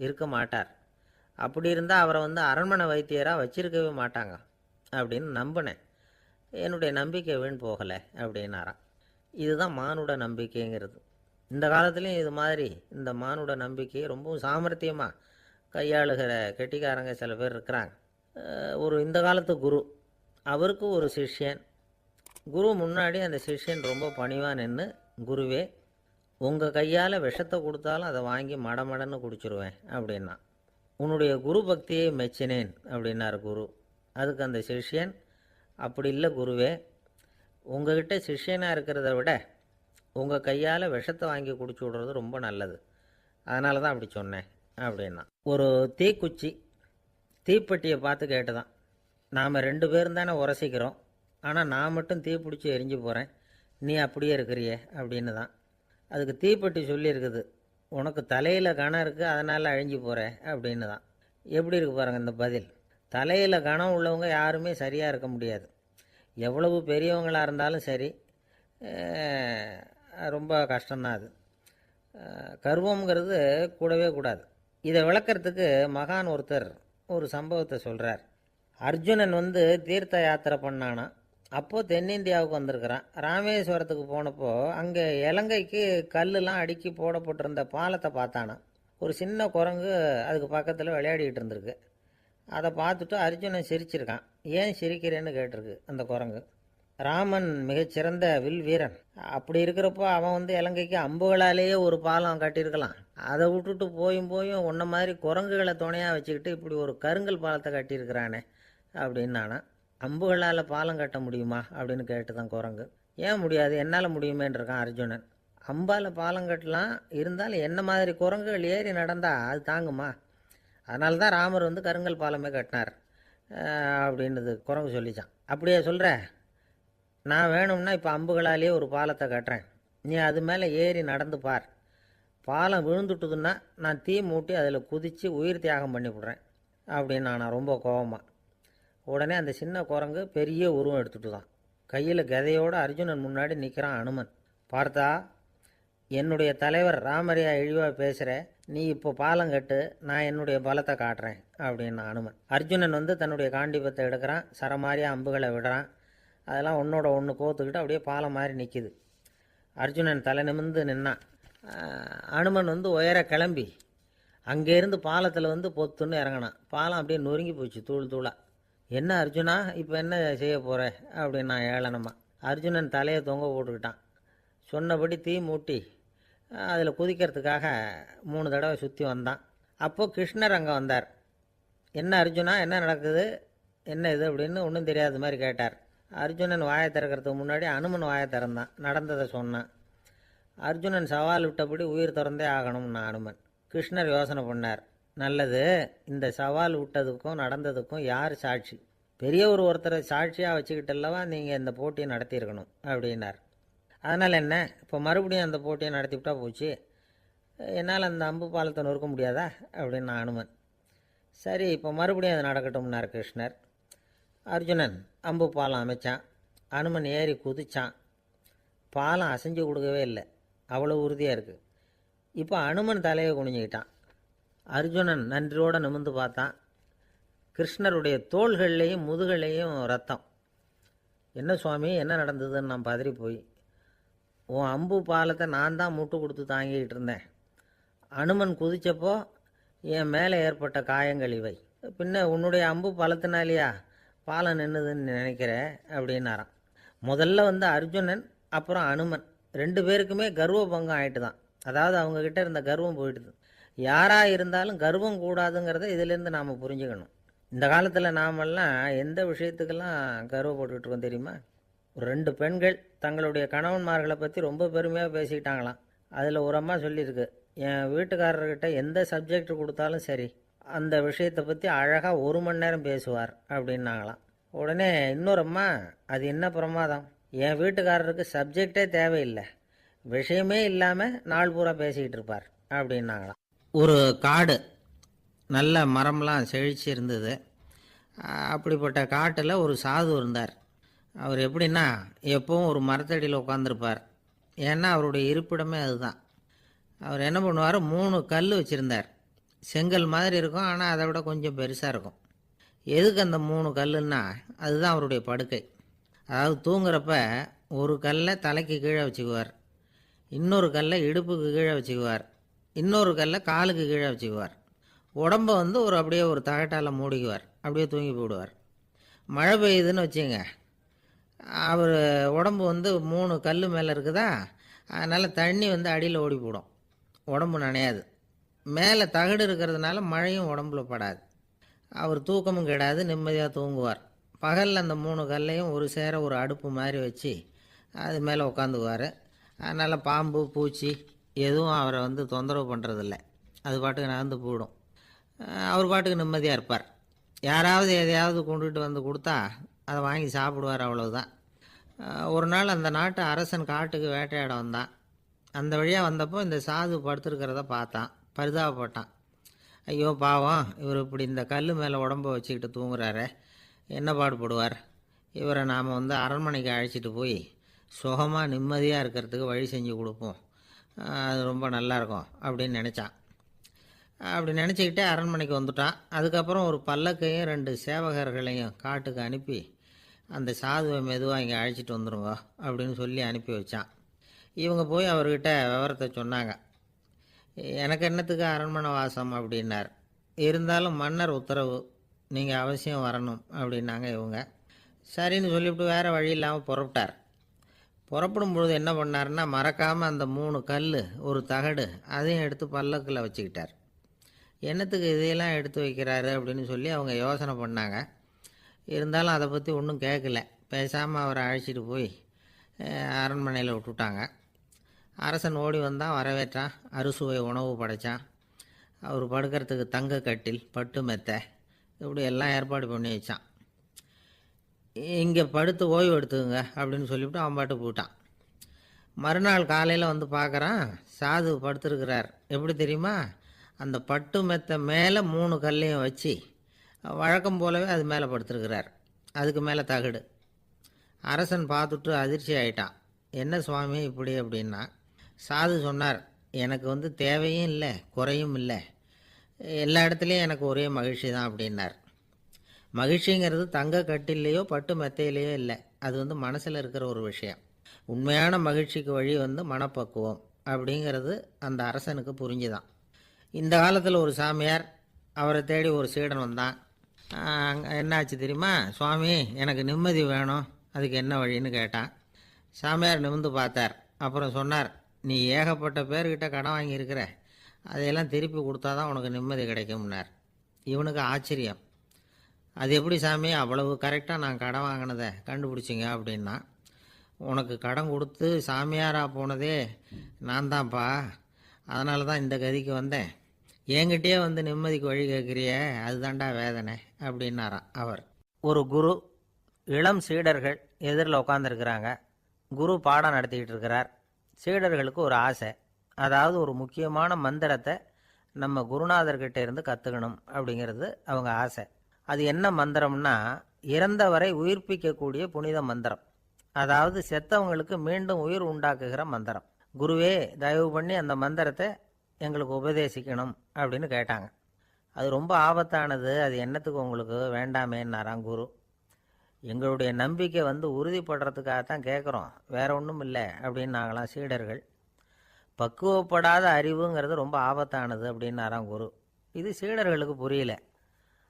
இருக்க மாட்டார். அப்படி இருந்தால் அவரை வந்து அரண்மனை வைத்தியராக வச்சிருக்கவே மாட்டாங்க அப்படின்னு நம்பினேன். என்னுடைய நம்பிக்கை வீண் போகலை அப்படின்னாராம். இதுதான் மானுட நம்பிக்கைங்கிறது. இந்த காலத்துலேயும் இது மாதிரி இந்த மானுட நம்பிக்கையை ரொம்பவும் சாமர்த்தியமாக கையாளுகிற கெட்டிக்காரங்க சில பேர் இருக்கிறாங்க. இந்த காலத்து குரு, அவருக்கு ஒரு சிஷ்யன். குரு முன்னாடி அந்த சிஷ்யன் ரொம்ப பணிவாக நின்று, குருவே, உங்கள் கையால் விஷத்தை கொடுத்தாலும் அதை வாங்கி மடமடன்னு குடிச்சிருவேன் அப்படின்னா. உன்னுடைய குரு பக்தியை மெச்சினேன் அப்படின்னார் குரு. அதுக்கு அந்த சிஷ்யன், அப்படி இல்லை குருவே, உங்ககிட்ட சிஷ்யனாக இருக்கிறத விட உங்கள் கையால் விஷத்தை வாங்கி குடிச்சு விடுறது ரொம்ப நல்லது, அதனால தான் அப்படி சொன்னேன் அப்படின்னா. ஒரு தீக்குச்சி தீப்பெட்டியை பார்த்து கேட்டுதான், நாம் 2 பேரும் தானே உரசிக்கிறோம், ஆனால் நான் மட்டும் தீ பிடிச்சி எரிஞ்சு போகிறேன், நீ அப்படியே இருக்கிறியே அப்படின்னு தான். அதுக்கு தீப்பெட்டி சொல்லியிருக்குது, உனக்கு தலையில் கணம் இருக்குது அதனால் அழிஞ்சு போகிற அப்படின்னு தான். எப்படி இருக்கு பாருங்கள் இந்த பதில். தலையில் கணம் உள்ளவங்க யாருமே சரியாக இருக்க முடியாது. எவ்வளவு பெரியவங்களாக இருந்தாலும் சரி, ரொம்ப கஷ்டம்தான் அது. கர்வங்கிறது கூடவே கூடாது. இதை விளக்கிறதுக்கு மகான் ஒருத்தர் ஒரு சம்பவத்தை சொல்கிறார். அர்ஜுனன் வந்து தீர்த்த யாத்திரை பண்ணானா. அப்போது தென்னிந்தியாவுக்கு வந்திருக்கிறான். ராமேஸ்வரத்துக்கு போனப்போ அங்கே இலங்கைக்கு கல்லுலாம் அடுக்கி போடப்பட்டிருந்த பாலத்தை பார்த்தானா. ஒரு சின்ன குரங்கு அதுக்கு பக்கத்தில் விளையாடிக்கிட்டு இருந்திருக்கு. அதை பார்த்துட்டு அர்ஜுனன் சிரிச்சிருக்கான். ஏன் சிரிக்கிறேன்னு கேட்டிருக்கு அந்த குரங்கு. ராமன் மிகச்சிறந்த வில் வீரன், அப்படி இருக்கிறப்போ அவன் வந்து இலங்கைக்கு அம்புகளாலேயே ஒரு பாலம் கட்டியிருக்கலாம். அதை விட்டுட்டு போயும் உன்ன மாதிரி குரங்குகளை துணையாக வச்சுக்கிட்டு இப்படி ஒரு கருங்கல் பாலத்தை கட்டியிருக்கிறானே அப்படின்னு நானா. அம்புகளால் பாலம் கட்ட முடியுமா அப்படின்னு கேட்டு தான் குரங்கு. ஏன் முடியாது, என்னால் முடியுமேன்னு இருக்கான் அர்ஜுனன். அம்பால் பாலம் கட்டலாம், இருந்தாலும் என்ன மாதிரி குரங்குகள் ஏறி நடந்தா அது தாங்குமா? அதனால தான் ராமர் வந்து கருங்கல் பாலமே கட்டினார் அப்படின்றது குரங்கு சொல்லிச்சான். அப்படியே சொல்கிற, நான் வேணும்னா இப்போ அம்புகளாலேயே ஒரு பாலத்தை கட்டுறேன், நீ அது மேலே ஏறி நடந்து பார். பாலம் விழுந்துட்டுதுன்னா நான் தீ மூட்டி அதில் குதித்து உயிர் தியாகம் பண்ணி விட்றேன் அப்படின்னு நான் ரொம்ப கோபமாக. உடனே அந்த சின்ன குரங்கு பெரிய உருவம் எடுத்துட்டு தான் கையில் கதையோடு அர்ஜுனன் முன்னாடி நிற்கிறான் அனுமன். பார்த்தா, என்னுடைய தலைவர் ராமரையா இழிவாக பேசுகிற, நீ இப்போ பாலம் கட்டு, நான் என்னுடைய பலத்தை காட்டுறேன் அப்படின்னு அனுமன். அர்ஜுனன் வந்து தன்னுடைய காண்டிபத்தை எடுக்கிறான், சரமாரியாக அம்புகளை விடுறான். அதெல்லாம் ஒன்றோட ஒன்று கோத்துக்கிட்டு அப்படியே பாலம் மாதிரி நிற்கிது. அர்ஜுனன் தலை நிமிர்ந்து நின்னான். அனுமன் வந்து உயர கிளம்பி அங்கேருந்து பாலத்தில் வந்து பொத்துன்னு இறங்கினான். பாலம் அப்படியே நொறுங்கி போச்சு தூள் தூளாக. என்ன அர்ஜுனா, இப்போ என்ன செய்ய போகிற அப்படின்னு நான் ஏளனமா. அர்ஜுனன் தலையை தொங்க போட்டுக்கிட்டான். சொன்னபடி தீ மூட்டி அதில் குதிக்கிறதுக்காக 3 தடவை சுற்றி வந்தான். அப்போது கிருஷ்ணர் அங்கே வந்தார். என்ன அர்ஜுனா, என்ன நடக்குது, என்ன இது அப்படின்னு ஒன்றும் தெரியாத மாதிரி கேட்டார். அர்ஜுனன் வாயை திறக்கிறதுக்கு முன்னாடி அனுமன் வாயை திறந்தான், நடந்ததை சொன்னான். அர்ஜுனன் சவால் விட்டபடி உயிர் திறந்தே ஆகணும்னா அனுமன். கிருஷ்ணர் யோசனை பண்ணார். நல்லது, இந்த சவால் விட்டதுக்கும் நடந்ததுக்கும் யார் சாட்சி? பெரிய ஒருத்தரை சாட்சியாக வச்சுக்கிட்டல்லவா நீங்கள் இந்த போட்டியை நடத்தியிருக்கணும் அப்படின்னார். அதனால் என்ன, இப்போ மறுபடியும் அந்த போட்டியை நடத்திவிட்டா போச்சு, என்னால் அந்த அம்பு பாலத்தை நொறுக்க முடியாதா அப்படின்னு அனுமன். சரி, இப்போ மறுபடியும் அது நடக்கட்டும்னார் கிருஷ்ணர். அர்ஜுனன் அம்பு பாலம் அமைச்சான். அனுமன் ஏறி குதிச்சான். பாலம் அசைஞ்சு கொடுக்கவே இல்லை, அவ்வளோ உறுதியாக இருக்குது. இப்போ அனுமன் தலையை குனிஞ்சிக்கிட்டான். அர்ஜுனன் நன்றியோடு நிமிர்ந்து பார்த்தான். கிருஷ்ணருடைய தோள்கள்லேயும் முதுகள்லேயும் ரத்தம். என்ன சுவாமி, என்ன நடந்ததுன்னு நான் பதறி போய், உன் அம்பு பாலத்தை நான் தான் முட்டு கொடுத்து தாங்கிக்கிட்டு இருந்தேன். அனுமன் குதித்தப்போ என் மேலே ஏற்பட்ட காயங்கள் இவை. பின்ன உன்னுடைய அம்பு பலத்தினாலேயா பாலம் நின்றுதுன்னு நினைக்கிற அப்படின்னாராம். முதல்ல வந்து அர்ஜுனன் அப்புறம் அனுமன் 2 பேருக்குமே கர்வ பங்கம் ஆகிட்டு தான். அதாவது அவங்கக்கிட்ட இருந்த கர்வம் போயிட்டுது. யாராக இருந்தாலும் கர்வம் கூடாதுங்கிறத இதிலேருந்து நாம் புரிஞ்சுக்கணும். இந்த காலத்தில் நாமெல்லாம் எந்த விஷயத்துக்கெல்லாம் கர்வப்பட்டுருக்கோம் தெரியுமா? ஒரு 2 பெண்கள் தங்களுடைய கணவன்மார்களை பற்றி ரொம்ப பெருமையாக பேசிக்கிட்டாங்களாம். அதில் ஒரு அம்மா சொல்லியிருக்கு, என் வீட்டுக்காரர்கிட்ட எந்த சப்ஜெக்ட் கொடுத்தாலும் சரி அந்த விஷயத்தை பற்றி அழகாக 1 மணி நேரம் பேசுவார் அப்படின்னாங்களாம். உடனே இன்னொரு அம்மா, அது என்ன பிரமாதம், என் வீட்டுக்காரருக்கு சப்ஜெக்டே தேவையில்லை, விஷயமே இல்லாமல் நாள் பூரா பேசிக்கிட்டு இருப்பார் அப்படின்னாங்களாம். ஒரு காடு, நல்ல மரம்லாம் செழிச்சு இருந்தது. அப்படிப்பட்ட காட்டில் ஒரு சாது இருந்தார். அவர் எப்படின்னா எப்பவும் ஒரு மரத்தடியில் உட்காந்துருப்பார். ஏன்னா அவருடைய இருப்பிடமே அதுதான். அவர் என்ன பண்ணுவார், 3 கல் வச்சுருந்தார். செங்கல் மாதிரி இருக்கும், ஆனால் அதை விட கொஞ்சம் பெருசாக இருக்கும். எதுக்கு அந்த 3 கல்லுன்னா அதுதான் அவருடைய படுக்கை. அதாவது தூங்குறப்ப ஒரு கல்லை தலைக்கு கீழே வச்சுக்குவார், இன்னொரு கல்லை இடுப்புக்கு கீழே வச்சுக்குவார், இன்னொரு கல்லை காலுக்கு கீழே வச்சுக்குவார். உடம்பை வந்து அப்படியே ஒரு தகட்டால் மூடிக்குவார், அப்படியே தூங்கி போடுவார். மழை பெய்யுதுன்னு வச்சுங்க, அவர் உடம்பு வந்து 3 கல் மேலே இருக்குதா, அதனால் தண்ணி வந்து அடியில் ஓடி போடும், உடம்பு நனையாது. மேலே தகடு இருக்கிறதுனால மழையும் உடம்புல படாது. அவர் தூக்கமும் கெடாது, நிம்மதியாக தூங்குவார். பகலில் அந்த 3 கல்லையும் ஒரு சேர ஒரு அடுப்பு மாதிரி வச்சு அது மேலே உட்காந்துக்குவார். அதனால் பாம்பு பூச்சி எதுவும் அவரை வந்து தொந்தரவு பண்ணுறதில்ல, அது பாட்டுக்கு நகர்ந்து போயிடும். அவர் பாட்டுக்கு நிம்மதியாக இருப்பார். யாராவது எதையாவது கொண்டுகிட்டு வந்து கொடுத்தா அதை வாங்கி சாப்பிடுவார், அவ்வளவுதான். ஒரு நாள் அந்த நாட்டு அரசன் காட்டுக்கு வேட்டையாட வந்தான். அந்த வழியாக வந்தப்போ இந்த சாது படுத்துருக்கிறத பார்த்தான், பரிதாபப்பட்டான். ஐயோ பாவம், இவர் இப்படி இந்த கல் மேலே உடம்பை வச்சுக்கிட்டு தூங்குறாரு, என்ன பாடுபடுவார், இவரை நாம் வந்து அரண்மனைக்கு அழைச்சிட்டு போய் சுகமாக நிம்மதியாக இருக்கிறதுக்கு வழி செஞ்சு கொடுப்போம், அது ரொம்ப நல்லாயிருக்கும் அப்படின்னு நினச்சான். அப்படி நினச்சிக்கிட்டே அரண்மனைக்கு வந்துட்டான். அதுக்கப்புறம் ஒரு பல்லக்கையும் 2 சேவகர்களையும் காட்டுக்கு அனுப்பி அந்த சாதுவை மெதுவாக இங்கே அழைச்சிட்டு வந்துடுங்க அப்படின்னு சொல்லி அனுப்பி வச்சான். இவங்க போய் அவர்கிட்ட விவரத்தை சொன்னாங்க. எனக்கு என்னத்துக்கு அரண்மனை வாசம் அப்படின்னார். இருந்தாலும் மன்னர் உத்தரவு, நீங்கள் அவசியம் வரணும் அப்படின்னாங்க இவங்க. சரின்னு சொல்லிவிட்டு வேறு வழி இல்லாமல் புறப்பட்டார். புறப்படும் பொழுது என்ன பண்ணார்னா, மறக்காமல் அந்த 3 கல் ஒரு தகடு அதையும் எடுத்து பல்லக்கில் வச்சுக்கிட்டார். என்னத்துக்கு இதையெல்லாம் எடுத்து வைக்கிறாரு அப்படின்னு சொல்லி அவங்க யோசனை பண்ணாங்க. இருந்தாலும் அதை பற்றி ஒன்றும் கேட்கல. பேசாமல் அவரை அழைச்சிட்டு போய் அரண்மனையில் விட்டுட்டாங்க. அரசன் ஓடி வந்தான், வரவேற்றான், அறுசுவை உணவு படைத்தான். அவர் படுக்கிறதுக்கு தங்க கட்டில், பட்டு மெத்தை, இப்படி எல்லாம் ஏற்பாடு பண்ணி வச்சான். இங்கே படுத்து ஓய்வு எடுத்துக்குங்க அப்படின்னு சொல்லிவிட்டு அவன் பாட்டு போயிட்டான். மறுநாள் காலையில் வந்து பார்க்குறான், சாது படுத்துருக்கிறார். எப்படி தெரியுமா, அந்த பட்டு மெத்தை மேலே 3 கல்லையும் வச்சு வழக்கம் போலவே அது மேலே படுத்துருக்கிறார், அதுக்கு மேலே தகடு. அரசன் பார்த்துட்டு அதிர்ச்சி ஆயிட்டான். என்ன சுவாமி இப்படி அப்படின்னா, சாது சொன்னார், எனக்கு வந்து தேவையும் இல்லை குறையும் இல்லை, எல்லா இடத்துலையும் எனக்கு ஒரே மகிழ்ச்சி தான் அப்படின்னார். மகிழ்ச்சிங்கிறது தங்க கட்டிலேயோ பட்டு மெத்தையிலேயோ இல்லை, அது வந்து மனசில் இருக்கிற ஒரு விஷயம். உண்மையான மகிழ்ச்சிக்கு வழி வந்து மனப்பக்குவம் அப்படிங்கிறது அந்த அரசனுக்கு புரிஞ்சுதான். இந்த காலத்தில் ஒரு சாமியார், அவரை தேடி ஒரு சீடன் வந்தான். என்னாச்சு தெரியுமா, சுவாமி எனக்கு நிம்மதி வேணும், அதுக்கு என்ன வழின்னு கேட்டான். சாமியார் நிமிர்ந்து பார்த்தார். அப்புறம் சொன்னார், நீ ஏகப்பட்ட பேர்கிட்ட கடன் வாங்கியிருக்கிற, அதையெல்லாம் திருப்பி கொடுத்தா தான் உனக்கு நிம்மதி கிடைக்கும்னார். இவனுக்கு ஆச்சரியம். அது எப்படி சாமி, அவ்வளவு கரெக்டாக நான் கடன் வாங்கினதை கண்டுபிடிச்சிங்க அப்படின்னா, உனக்கு கடன் கொடுத்து சாமியாராக போனதே நான் தான்ப்பா, அதனால தான் இந்த கதிக்கு வந்தேன், என்கிட்டயே வந்து நிம்மதிக்கு வழி கேட்குறிய, அதுதான்டா வேதனை அப்படின்னாராம் அவர். ஒரு குரு, இளம் சீடர்கள் எதிரில் உட்காந்துருக்கிறாங்க. குரு பாடம் நடத்திக்கிட்டு இருக்கிறார். சீடர்களுக்கு ஒரு ஆசை, அதாவது ஒரு முக்கியமான மந்திரத்தை நம்ம குருநாதர்கிட்ட இருந்து கற்றுக்கணும் அப்படிங்கிறது அவங்க ஆசை. அது என்ன மந்திரம்னா, இறந்தவரை உயிர்ப்பிக்கக்கூடிய புனித மந்திரம், அதாவது செத்தவங்களுக்கு மீண்டும் உயிர் உண்டாக்குகிற மந்திரம். குருவே தயவு பண்ணி அந்த மந்திரத்தை எங்களுக்கு உபதேசிக்கணும் அப்படின்னு கேட்டாங்க. அது ரொம்ப ஆபத்தானது, அது என்னத்துக்கு உங்களுக்கு வேண்டாமேன்னாராம் குரு. எங்களுடைய நம்பிக்கை வந்து உறுதிப்படுறதுக்காகத்தான் கேட்குறோம், வேற ஒன்றும் இல்லை அப்படின்னாங்களாம் சீடர்கள். பக்குவப்படாத அறிவுங்கிறது ரொம்ப ஆபத்தானது அப்படின்னாராம் குரு. இது சீடர்களுக்கு புரியல.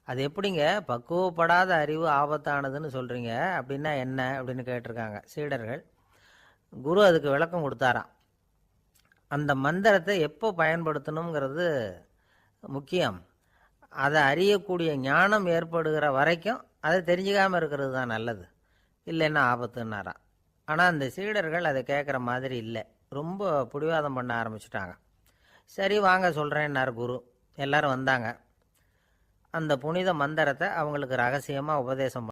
அது எப்படிங்க பக்குவப்படாத அறிவு ஆபத்தானதுன்னு சொல்கிறீங்க, அப்படின்னா என்ன அப்படின்னு கேட்டிருக்காங்க சீடர்கள். குரு அதுக்கு விளக்கம் கொடுத்தாராம். அந்த மந்திரத்தை எப்போ பயன்படுத்தணுங்கிறது முக்கியம், அதை அறியக்கூடிய ஞானம் ஏற்படுகிற வரைக்கும் அதை தெரிஞ்சுக்காமல் இருக்கிறது தான் நல்லது, இல்லைன்னா ஆபத்துன்னாராம். ஆனால் அந்த சீடர்கள் அதை கேட்குற மாதிரி இல்லை. ரொம்ப பிடிவாதம் பண்ண ஆரம்பிச்சிட்டாங்க. சரி வாங்க சொல்கிறேன்னார் குரு. எல்லாரும் வந்தாங்க. அந்த புனித மந்திரத்தை அவங்களுக்கு ரகசியமாக உபதேசம்